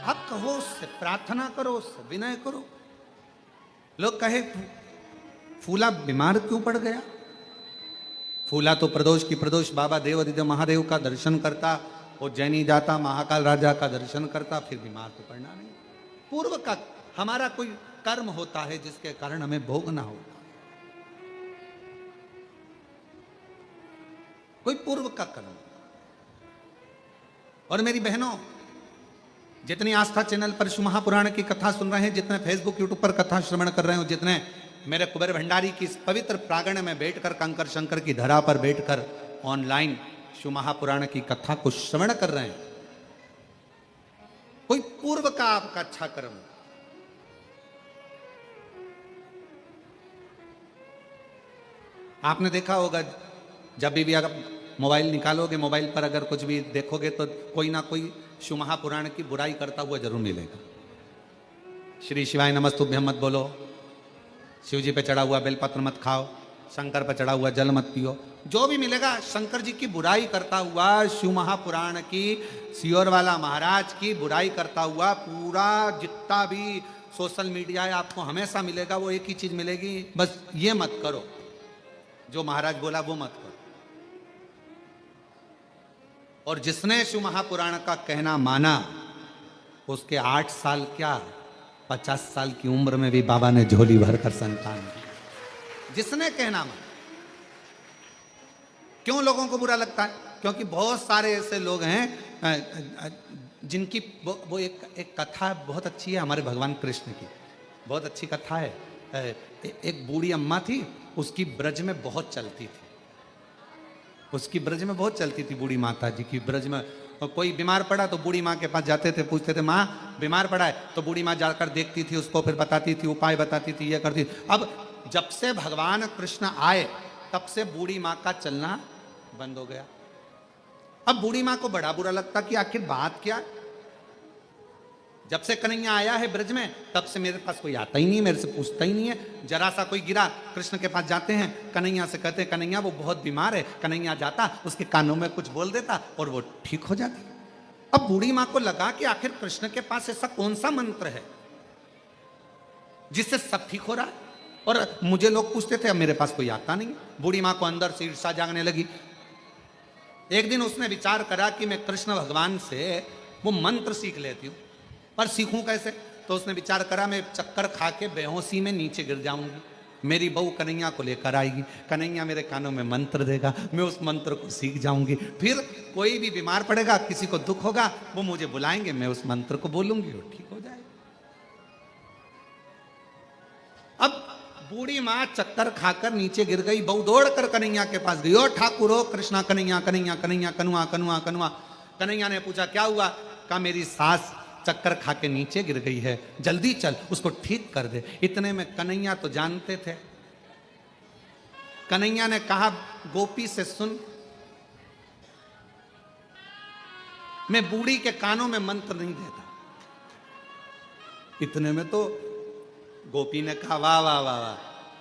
अब कहो उससे, प्रार्थना करो उससे, विनय करो। लोग कहे फूला बीमार क्यों पड़ गया? फूला तो प्रदोष की प्रदोष बाबा देव अधिदेव महादेव का दर्शन करता, उज्जैनी जाता, महाकाल राजा का दर्शन करता, फिर बीमार तो पड़ना नहीं। पूर्व का हमारा कोई कर्म होता है जिसके कारण हमें भोगना होता, कोई पूर्व का कर्म। और मेरी बहनों, जितनी आस्था चैनल पर शिव महापुराण की कथा सुन रहे हैं, जितने फेसबुक यूट्यूब पर कथा श्रवण कर रहे हो, जितने मेरे कुबेर भंडारी की इस पवित्र प्रांगण में बैठकर, कंकर शंकर की धरा पर बैठकर ऑनलाइन शिव महापुराण की कथा को श्रवण कर रहे हैं, कोई पूर्व का आपका अच्छा कर्म। आपने देखा होगा, जब भी अगर मोबाइल निकालोगे, मोबाइल पर अगर कुछ भी देखोगे तो कोई ना कोई शिव महापुराण की बुराई करता हुआ जरूर मिलेगा। श्री शिवाय नमस्तुभ्यम मत बोलो, शिव जी पे चढ़ा हुआ बेलपत्र मत खाओ, शंकर पर चढ़ा हुआ जल मत पियो, जो भी मिलेगा शंकर जी की बुराई करता हुआ, शिव महापुराण की, सियोर वाला महाराज की बुराई करता हुआ पूरा जितना भी सोशल मीडिया है आपको हमेशा मिलेगा, वो एक ही चीज मिलेगी, बस ये मत करो, जो महाराज बोला वो मत करो। और जिसने शिव महापुराण का कहना माना उसके 8 साल क्या 50 साल की उम्र में भी बाबा ने झोली भरकर संतान दी। जिसने कहना माना। क्यों लोगों को बुरा लगता है? क्योंकि बहुत सारे ऐसे लोग हैं जिनकी वो एक कथा बहुत अच्छी है हमारे भगवान कृष्ण की, बहुत अच्छी कथा है। एक बूढ़ी अम्मा थी, उसकी ब्रज में बहुत चलती थी, उसकी ब्रज में बहुत चलती थी बूढ़ी माता जी की ब्रज में। कोई बीमार पड़ा तो बूढ़ी माँ के पास जाते थे, पूछते थे माँ बीमार पड़ा है, तो बूढ़ी माँ जाकर देखती थी उसको, फिर बताती थी, उपाय बताती थी, ये करती थी। अब जब से भगवान कृष्ण आए तब से बूढ़ी माँ का चलना बंद हो गया। अब बूढ़ी माँ को बड़ा बुरा लगता कि आखिर बात क्या। जब से कन्हैया आया है ब्रज में तब से मेरे पास कोई आता ही नहीं, मेरे से पूछता ही नहीं है। जरा सा कोई गिरा, कृष्ण के पास जाते हैं, कन्हैया से कहते हैं कन्हैया वो बहुत बीमार है, कन्हैया जाता उसके कानों में कुछ बोल देता और वो ठीक हो जाती। अब बूढ़ी माँ को लगा कि आखिर कृष्ण के पास ऐसा कौन सा मंत्र है जिससे सब ठीक हो रहा है, और मुझे लोग पूछते थे, अब मेरे पास कोई आता नहीं। बूढ़ी माँ को अंदर से ईर्ष्या जागने लगी। एक दिन उसने विचार करा कि मैं कृष्ण भगवान से वो मंत्र सीख लेती हूँ, पर सीखूं कैसे? तो उसने विचार करा मैं चक्कर खा के बेहोशी में नीचे गिर जाऊंगी, मेरी बहू कन्हैया को लेकर आएगी, कन्हैया मेरे कानों में मंत्र देगा, मैं उस मंत्र को सीख जाऊंगी, फिर कोई भी बीमार पड़ेगा, किसी को दुख होगा, वो मुझे बुलाएंगे, मैं उस मंत्र को बोलूंगी, वो ठीक हो जाएगा। अब बूढ़ी माँ चक्कर खाकर नीचे गिर गई, बहू दौड़ कर कन्हैया के पास गई, ओ ठाकुर हो कृष्णा, कन्हैया कन्हैया कन्हैया कनुआ कनुआ कनुआ। कन्हैया ने पूछा क्या हुआ? कहा मेरी सास चक्कर खा के नीचे गिर गई है, जल्दी चल उसको ठीक कर दे। इतने में कन्हैया तो जानते थे। कन्हैया ने कहा गोपी से सुन, मैं बूढ़ी के कानों में मंत्र नहीं देता। इतने में तो गोपी ने कहा वाह वाह वाह वाह,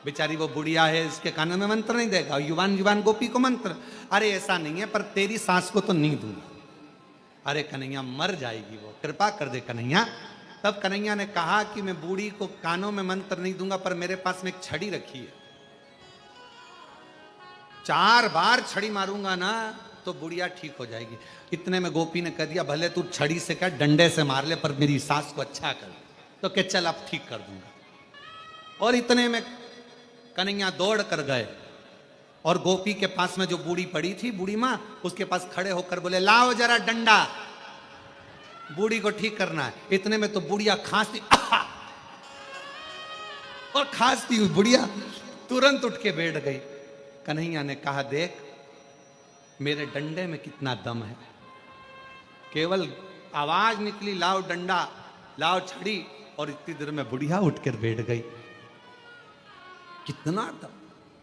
बेचारी वो बुढ़िया है, इसके कानों में मंत्र नहीं देगा, युवान युवान गोपी को मंत्र। अरे ऐसा नहीं है, पर तेरी सास को तो नहीं दूंगा। अरे कन्हैया मर जाएगी वो, कृपा कर दे कन्हैया। तब कन्हैया ने कहा कि मैं बूढ़ी को कानों में मंत्र नहीं दूंगा, पर मेरे पास में एक छड़ी रखी है, 4 बार छड़ी मारूंगा ना तो बुढ़िया ठीक हो जाएगी। इतने में गोपी ने कह दिया भले तू छड़ी से क्या डंडे से मार ले, पर मेरी सास को अच्छा कर। तो क्या चल अब ठीक कर दूंगा। और इतने में कन्हैया दौड़ कर गए और गोपी के पास में जो बूढ़ी पड़ी थी, बूढ़ी माँ, उसके पास खड़े होकर बोले लाओ जरा डंडा, बूढ़ी को ठीक करना है। इतने में तो बुढ़िया खांसती और खांसती हुई बुढ़िया तुरंत उठ के बैठ गई। कन्हैया ने कहा देख मेरे डंडे में कितना दम है, केवल आवाज निकली लाओ डंडा लाओ छड़ी, और इतनी देर में बुढ़िया उठकर बैठ गई। कितना दम।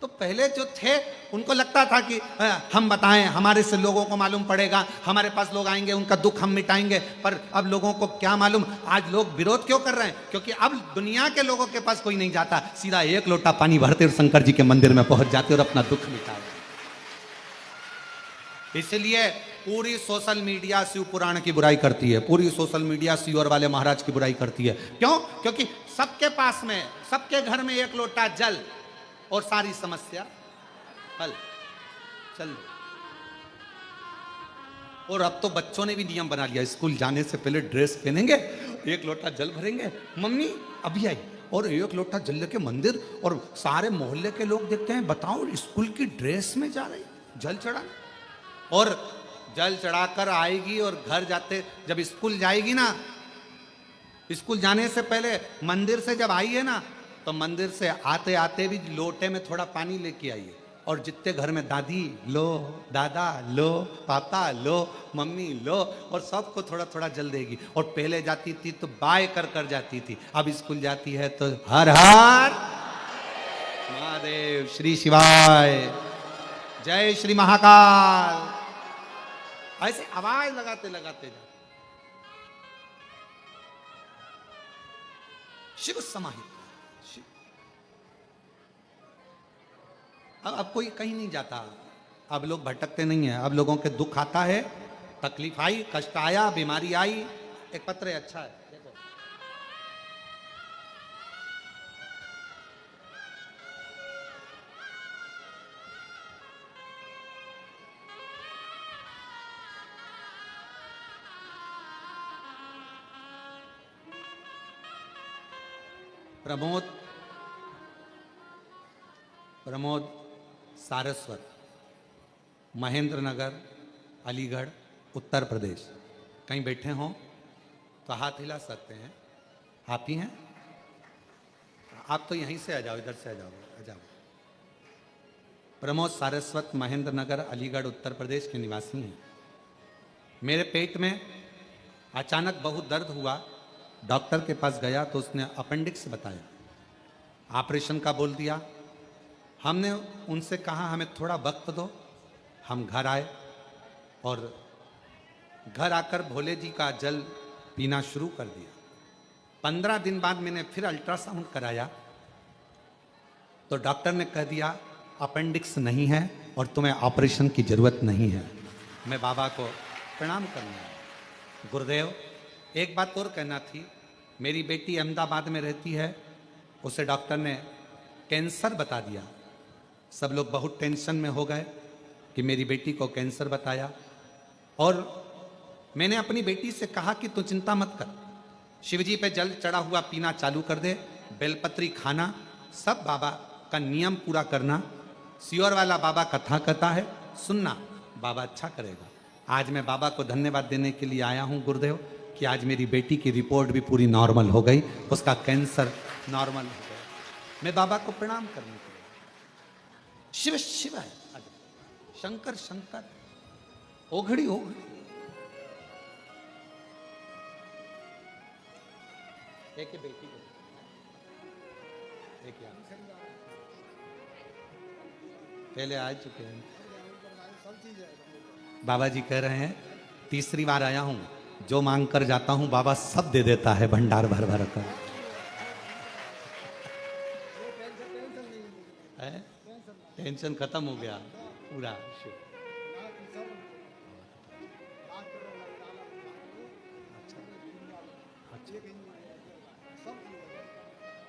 तो पहले जो थे उनको लगता था कि हम बताएं, हमारे से लोगों को मालूम पड़ेगा, हमारे पास लोग आएंगे, उनका दुख हम मिटाएंगे। पर अब लोगों को क्या मालूम, आज लोग विरोध क्यों कर रहे हैं? क्योंकि अब दुनिया के लोगों के पास कोई नहीं जाता, सीधा एक लोटा पानी भरते और शंकर जी के मंदिर में पहुंच जाते और अपना दुख मिटाते। इसलिए पूरी सोशल मीडिया शिव पुराण की बुराई करती है, पूरी सोशल मीडिया सियोर वाले महाराज की बुराई करती है। क्यों? क्योंकि सबके पास में, सबके घर में एक लोटा जल और सारी समस्या हल चल। और अब तो बच्चों ने भी नियम बना लिया, स्कूल जाने से पहले ड्रेस पहनेंगे, एक लोटा जल भरेंगे, मम्मी अभी आई, और एक लोटा जल लेके मंदिर, और सारे मोहल्ले के लोग देखते हैं बताओ स्कूल की ड्रेस में जा रही जल चढ़ा, और जल चढ़ाकर आएगी और घर जाते, जब स्कूल जाएगी ना, स्कूल जाने से पहले मंदिर से जब आई है ना, तो मंदिर से आते आते भी लोटे में थोड़ा पानी लेके आइए, और जितने घर में दादी लो, दादा लो, पापा लो, मम्मी लो, और सबको थोड़ा थोड़ा जल देगी। और पहले जाती थी तो बाय कर कर जाती थी, अब स्कूल जाती है तो हर हर महादेव, श्री शिवाय, जय श्री महाकाल, ऐसे आवाज लगाते लगाते जा। शिव समाहित, अब कोई कहीं नहीं जाता, अब लोग भटकते नहीं हैं। अब लोगों के दुख आता है, तकलीफ आई, कष्ट आया, बीमारी आई, एक पत्र है, अच्छा है देखो। प्रमोद सारस्वत, महेंद्र नगर, अलीगढ़, उत्तर प्रदेश। कहीं बैठे हों तो हाथ हिला सकते हैं। आप ही हैं? आप तो यहीं से आ जाओ, इधर से आ जाओ, आ जाओ। प्रमोद सारस्वत, महेंद्र नगर, अलीगढ़, उत्तर प्रदेश के निवासी हैं। मेरे पेट में अचानक बहुत दर्द हुआ। डॉक्टर के पास गया तो उसने अपेंडिक्स बताया, ऑपरेशन का बोल दिया। हमने उनसे कहा हमें थोड़ा वक्त दो। हम घर आए और घर आकर भोले जी का जल पीना शुरू कर दिया। 15 दिन बाद मैंने फिर अल्ट्रासाउंड कराया तो डॉक्टर ने कह दिया अपेंडिक्स नहीं है और तुम्हें ऑपरेशन की जरूरत नहीं है। मैं बाबा को प्रणाम करना। गुरुदेव, एक बात और कहना थी। मेरी बेटी अहमदाबाद में रहती है, उसे डॉक्टर ने कैंसर बता दिया। सब लोग बहुत टेंशन में हो गए कि मेरी बेटी को कैंसर बताया। और मैंने अपनी बेटी से कहा कि तू चिंता मत कर, शिवजी पे जल चढ़ा हुआ पीना चालू कर दे, बेलपत्री खाना, सब बाबा का नियम पूरा करना। सियोर वाला बाबा कथा कहता है, सुनना, बाबा अच्छा करेगा। आज मैं बाबा को धन्यवाद देने के लिए आया हूँ गुरुदेव कि आज मेरी बेटी की रिपोर्ट भी पूरी नॉर्मल हो गई, उसका कैंसर नॉर्मल हो गया। मैं बाबा को प्रणाम करने के लिए। शिव शिव है, शंकर शंकर, ओघड़ी ओघड़ी। एक ही बेटी को, एक पहले आ चुके हैं। बाबा जी कह रहे हैं तीसरी बार आया हूं, जो मांग कर जाता हूं बाबा सब दे देता है भंडार भर भर कर। टेंशन खत्म हो गया पूरा।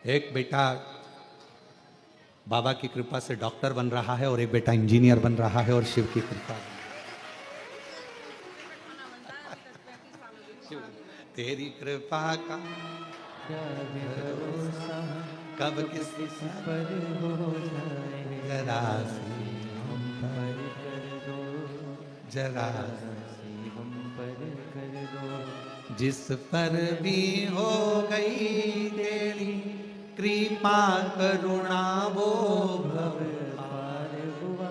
एक बेटा बाबा की कृपा से डॉक्टर बन रहा है और एक बेटा इंजीनियर बन रहा है और शिव की कृपा। तेरी कृपा का क्या भरोसा, कब किस पर हो जाए, जरा हम पर कर दो, जरा हम पर कर दो। जिस पर भी हो गई तेरी कृपा करुणा वो भव पार हुआ,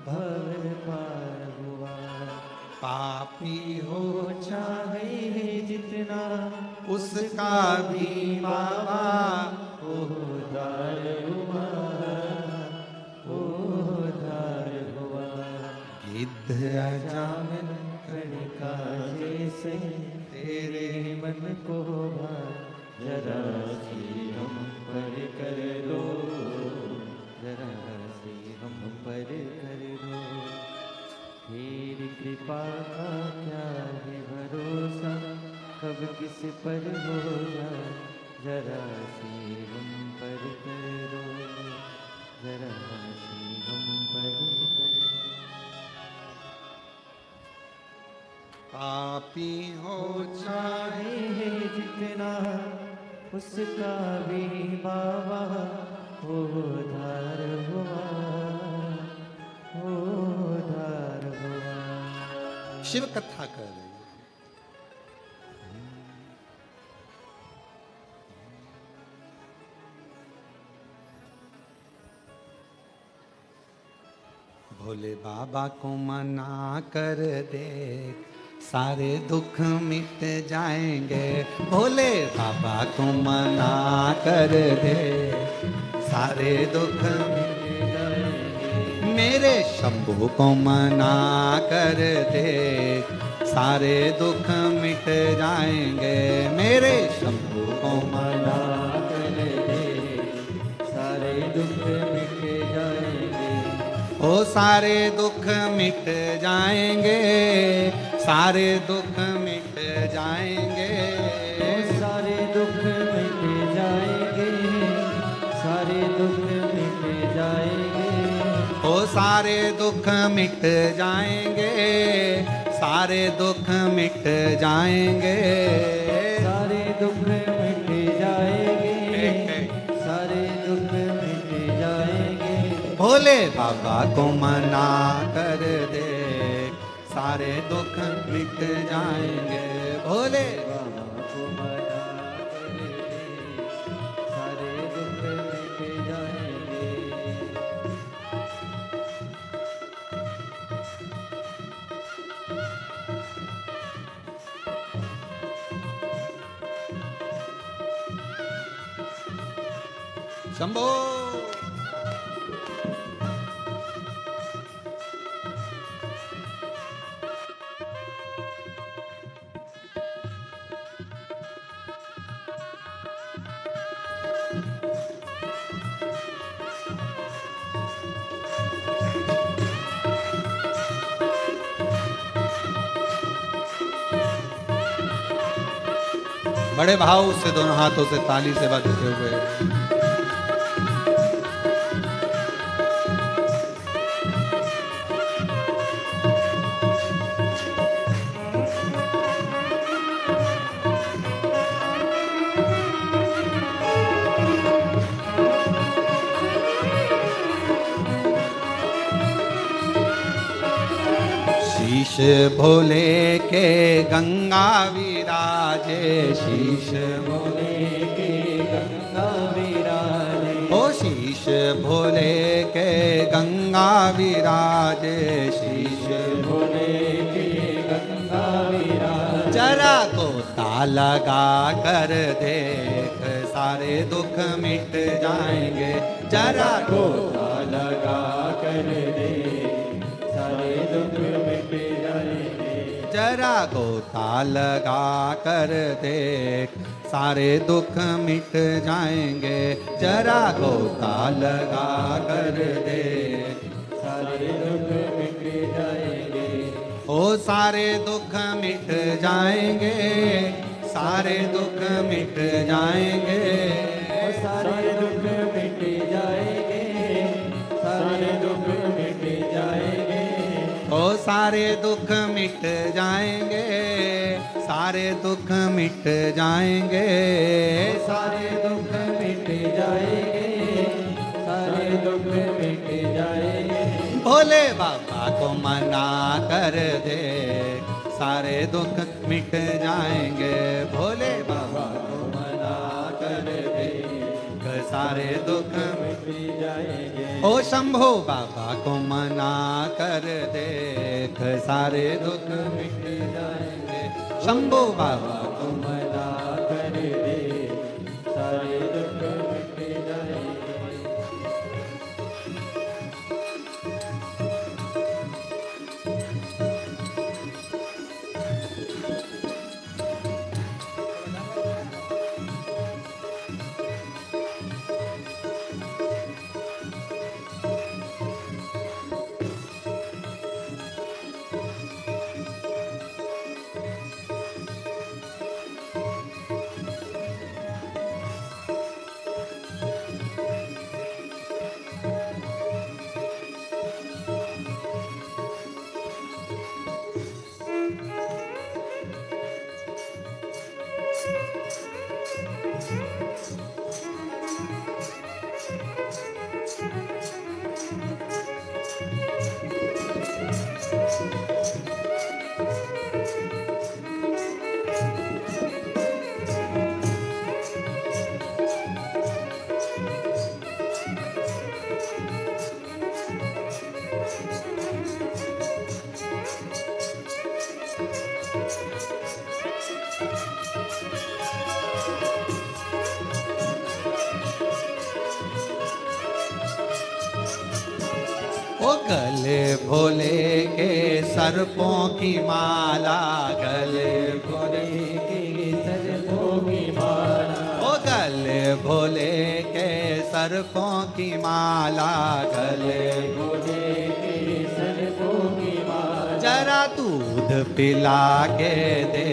भव पार हुआ। पापी हो चाहे जितना उसका भी बाबा उद्धार हुआ, उद्धार हुआ। गिद्ध अजामिन कणिका जैसे तेरे मन को भा, जरा सी हम पर कर दो, जरा सी हम पर कर दो। तेरी कृपा का क्या है भरोसा, कब किस पर हो जाए, जरा सी हम पर कर दो, जरा सी हम पर कर दो। पापी हो चाहे चाहे जितना उसका भी बाबा उद्धार हुआ, उद्धार हुआ। शिव कथा कर रही है। भोले बाबा को मना कर देख, सारे दुख मिट जाएंगे। भोले बाबा को मना कर दे, सारे दुख मिट जाएंगे। मेरे शंभू को मना कर दे, सारे दुख मिट जाएंगे। मेरे शंभू को मना कर दे, सारे दुख मिट ओ सारे दुख मिट जाएंगे, सारे दुख मिट जाएंगे, सारे दुख मिट जाएंगे, सारे दुख मिट जाएंगे, ओ सारे दुख मिट जाएंगे, सारे दुख मिट जाएंगे, सारे दुख मिट जाएंगे, सारे दुख मिट जाएंगे। भोले बाबा को मना कर दे, सारे दुख मिट जाएंगे, भोले बाबा को मना कर दे, सारे दुख मिट जाएंगे। शंभो। बड़े भाव से दोनों हाथों से ताली से बजते हुए शीश भोले के गंगा विराजे, शीश भोले के गंगा विराजे, ओ शीश भोले के गंगा विराजे, शीश भोले के गंगा विराजे। जरा गोता लगा कर देख, सारे दुख मिट जाएंगे, जरा गोता लगा कर दे, सारे दुख मिट जाएंगे। जरा गोता लगा कर देख, सारे दुख मिट जाएंगे, जरा गोता लगा कर देख, सारे दुख मिट जाएंगे। ओ सारे दुख मिट जाएंगे, सारे दुख मिट जाएंगे, सारे दुख मिट जाएंगे, सारे दुख मिट जाएंगे। ओ सारे दुख मिट जाएंगे, सारे दुख मिट जाएंगे, सारे दुख मिट जाएंगे, सारे दुख मिट जाएंगे। भोले बाबा को मना कर दे, सारे दुख मिट जाएंगे, भोले बाबा को मना कर दे, सारे दुख मिट जाएंगे। ओ शंभो बाबा को मना कर देख, सारे दुख मिट जाएंगे, शंभो बाबा को मना कर दे, सारे दुख मिट जाएंगे। ओ गले भोले के सर्पों की माला, गले भोले के सर्पों की माला, ओ गले भोले के सर्पों की माला, गले भोले दूध पिला के दे,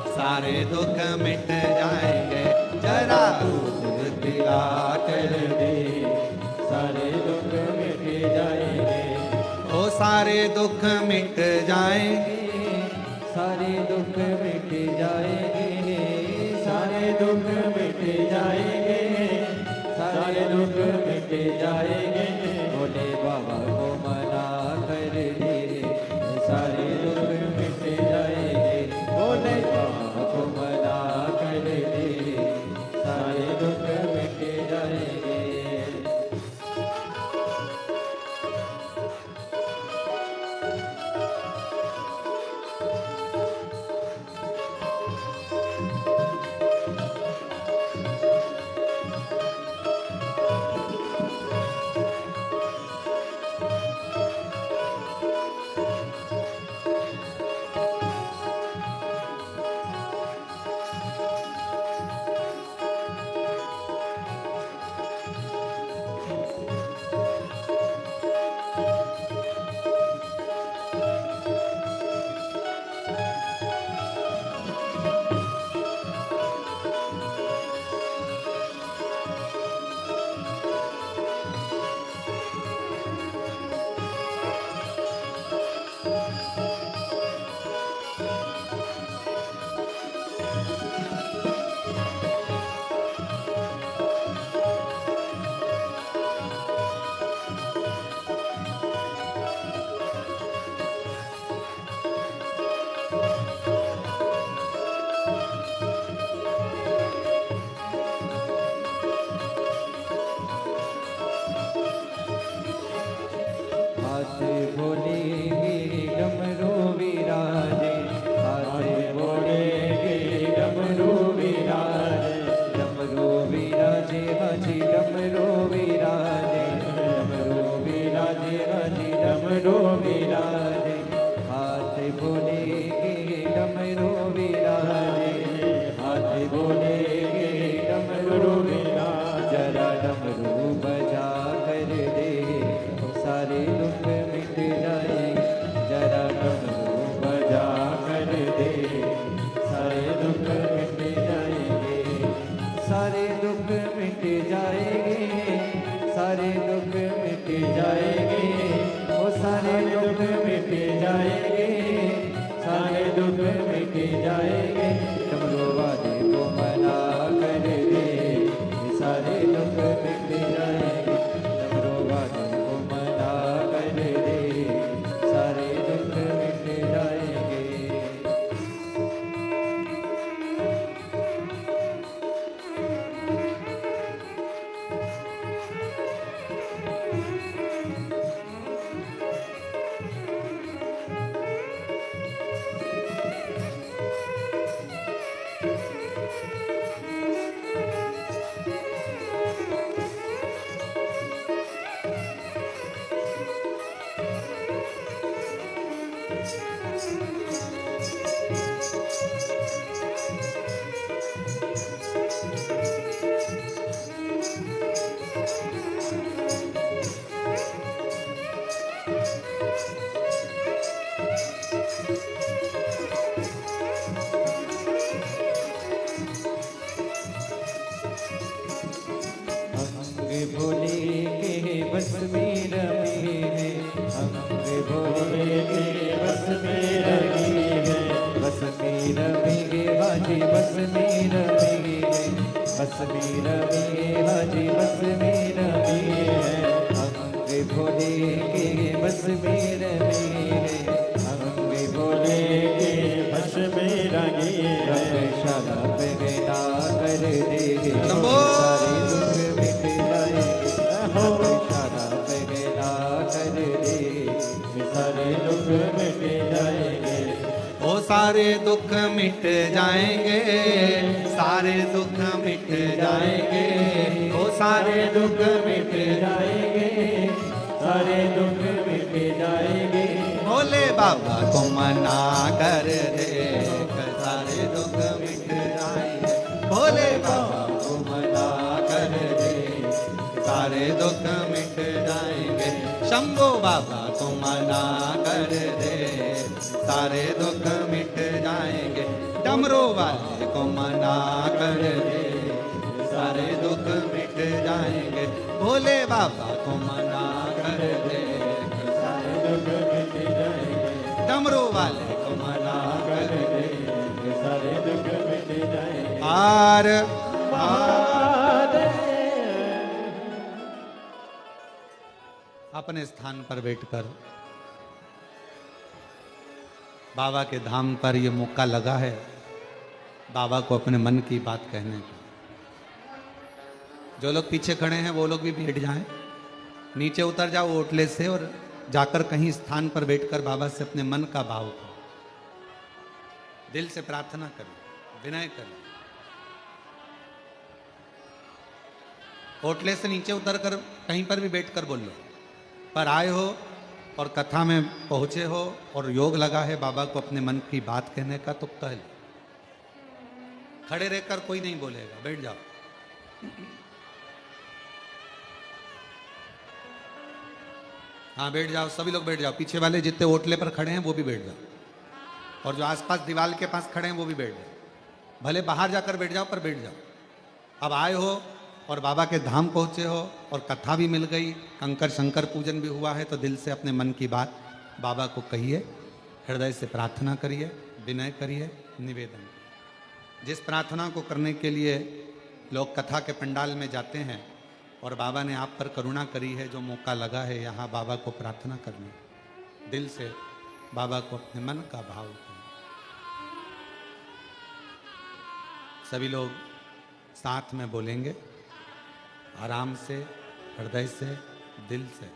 सारे दुख मिट जाएंगे। जरा दूध पिला कर दे, सारे दुख मिट जाएंगे। ओ सारे दुख मिट जाएंगे। सारे दुख मिट जाएंगे। सारे दुख मिट जाएंगे। सारे दुख मिट जाएंगे। भोले बाबा को मना कर दे, सारे दुख मिट जाएंगे। भोले बाबा को मना कर दे, सारे दुख मिट जाएंगे। हाथ भोले डमरू विराजे, हाथ भोले डमरू विराजे। डमरू विराजे हाजी डमरू विराजे, डमरू विराजे हाजी डमरू विराजे। हाथ भोले डमरू विराजे, हाथ भोले डमरू विराजे। जरा डमरू बजा कर दे, सारे दुख मिट जाएंगे। जरा डमरू बजा कर दे, सारे दुख मिट जाएंगे। सारे दुख मिट जाएंगे। सारे दुख मिट जाएंगे। ओ सारे दुख मिट जाएंगे। सारे दुख मिट जाएंगे। डमरू वाले को मना कर दे, सारे दुख मिट जाएंगे। डमरू वाले को मना कर दे, सारे दुख मिट जाएंगे। अंग भोले के बस में रमी है, अंग भोले के बस में रमी है। बस में रमी है हाजी, बस में रमी है। बस में रमी है हाजी, बस में रमी है। अंग भोले के बस में रमी है, अंग भोले के बस में रमी है। रंगशाला पे गना कर दे, सारे दुख मिट जाएंगे। रंगशाला पे गना कर दे, सारे दुख मिट जाएंगे। ओ सारे दुख मिट जाएंगे। सारे दुख मिट जाएंगे। ओ सारे दुख मिट जाएंगे। सारे दुख मिट जाएंगे। भोले बाबा को मना कर दे, सारे दुख मिट जाएंगे। भोले बाबा को मना कर दे, सारे दुख मिट जाएंगे। शंभो बाबा को मना कर दे, सारे दुख मिट जाएंगे। डमरू वाले को मना कर दे, सारे दुख मिट जाएंगे। भोले बाबा को मना कर दे, सारे दुख मिट जाएंगे। डमरू वाले को मना कर दे, सारे दुख मिट जाएंगे। हार अपने स्थान पर बैठकर बाबा के धाम पर ये मौका लगा है बाबा को अपने मन की बात कहने का। जो लोग पीछे खड़े हैं वो लोग भी बैठ जाएं, नीचे उतर जाओ ओटले से और जाकर कहीं स्थान पर बैठकर बाबा से अपने मन का भाव करो, दिल से प्रार्थना करो, विनय करो। ओटले से नीचे उतरकर कहीं पर भी बैठकर बोल लो, पर आए हो और कथा में पहुंचे हो और योग लगा है बाबा को अपने मन की बात कहने का, तो कह लो। खड़े रहकर कोई नहीं बोलेगा, बैठ जाओ। हाँ बैठ जाओ, सभी लोग बैठ जाओ। पीछे वाले जितने ओटले पर खड़े हैं वो भी बैठ जाओ, और जो आसपास दीवार के पास खड़े हैं वो भी बैठ जाओ। भले बाहर जाकर बैठ जाओ, पर बैठ जाओ। अब आए हो और बाबा के धाम पहुंचे हो और कथा भी मिल गई, कंकर शंकर पूजन भी हुआ है, तो दिल से अपने मन की बात बाबा को कहिए, हृदय से प्रार्थना करिए, विनय करिए, निवेदन। जिस प्रार्थना को करने के लिए लोग कथा के पंडाल में जाते हैं और बाबा ने आप पर करुणा करी है, जो मौका लगा है यहाँ बाबा को प्रार्थना करने, दिल से बाबा को अपने मन का भाव करें। सभी लोग साथ में बोलेंगे, आराम से, हृदय से, दिल से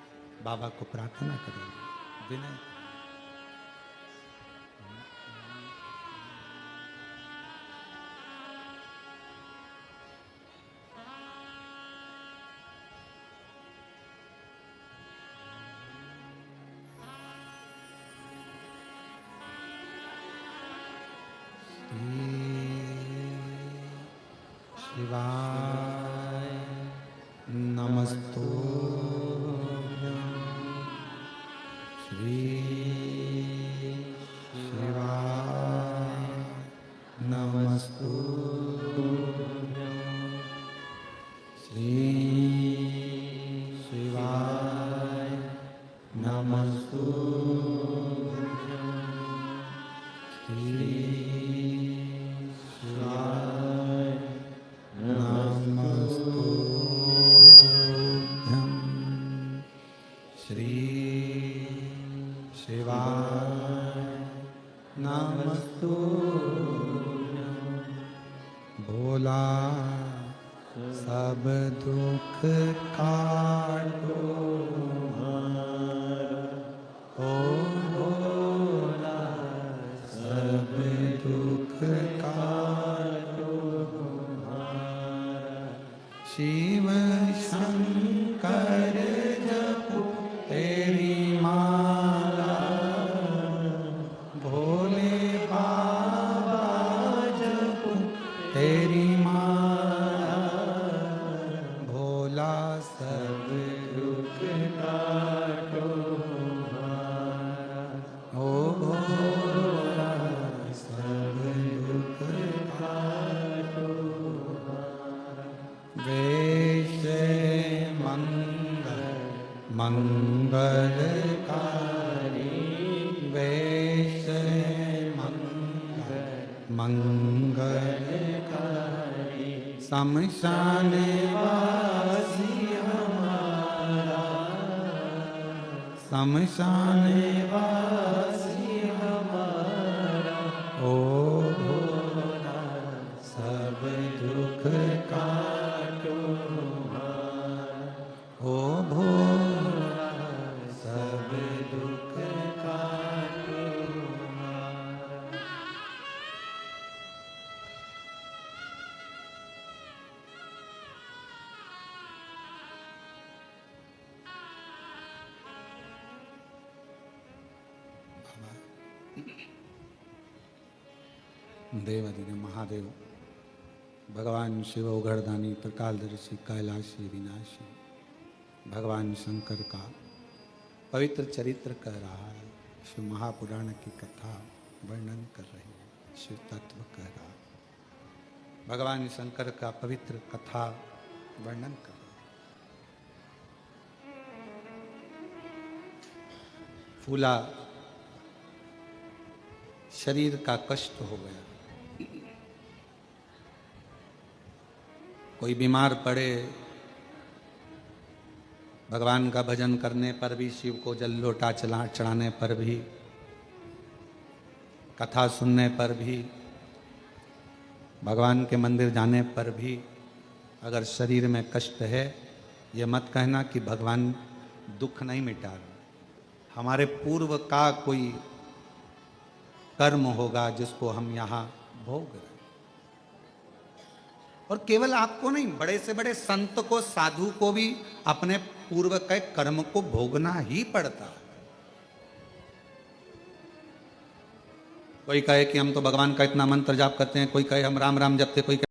बाबा को प्रार्थना करेंगे, विनय। शिवाय नमस्तु श्री शिवाय नमस्तु श्री शिवाय नमस्तु श्री भोला सब दुख काटो ओ भोला सब दुख काटो शिव शंकर जपो तेरी माला भोले बाबा जपो तेरी माला भोला सब दुख काटो ओ भोला सब दुख काटो वैसे मंगलकारी वैसे मंगलकारी शमशान वासी हमारा शमशान वासी हमारा ओ भोला सब दुख काटो ओ भोला सब दुख काटो। देवादिदेव महादेव भगवान शिव उघड़दानी त्रिकालदर्शी कैलाशी विनाशी भगवान शंकर का पवित्र चरित्र कह रहा है। शिव महापुराण की कथा वर्णन कर रही है, शिव तत्व कह रहा, भगवान शंकर का पवित्र कथा वर्णन कर रहा। फूला शरीर का कष्ट हो गया, कोई बीमार पड़े, भगवान का भजन करने पर भी, शिव को जल लोटा चढ़ाने पर भी, कथा सुनने पर भी, भगवान के मंदिर जाने पर भी अगर शरीर में कष्ट है, ये मत कहना कि भगवान दुख नहीं मिटा रहे। हमारे पूर्व का कोई कर्म होगा जिसको हम यहाँ भोग रहे। और केवल आपको नहीं, बड़े से बड़े संत को, साधु को भी अपने पूर्व के कर्म को भोगना ही पड़ता है। कोई कहे कि हम तो भगवान का इतना मंत्र जाप करते हैं, कोई कहे हम राम राम जपते, कोई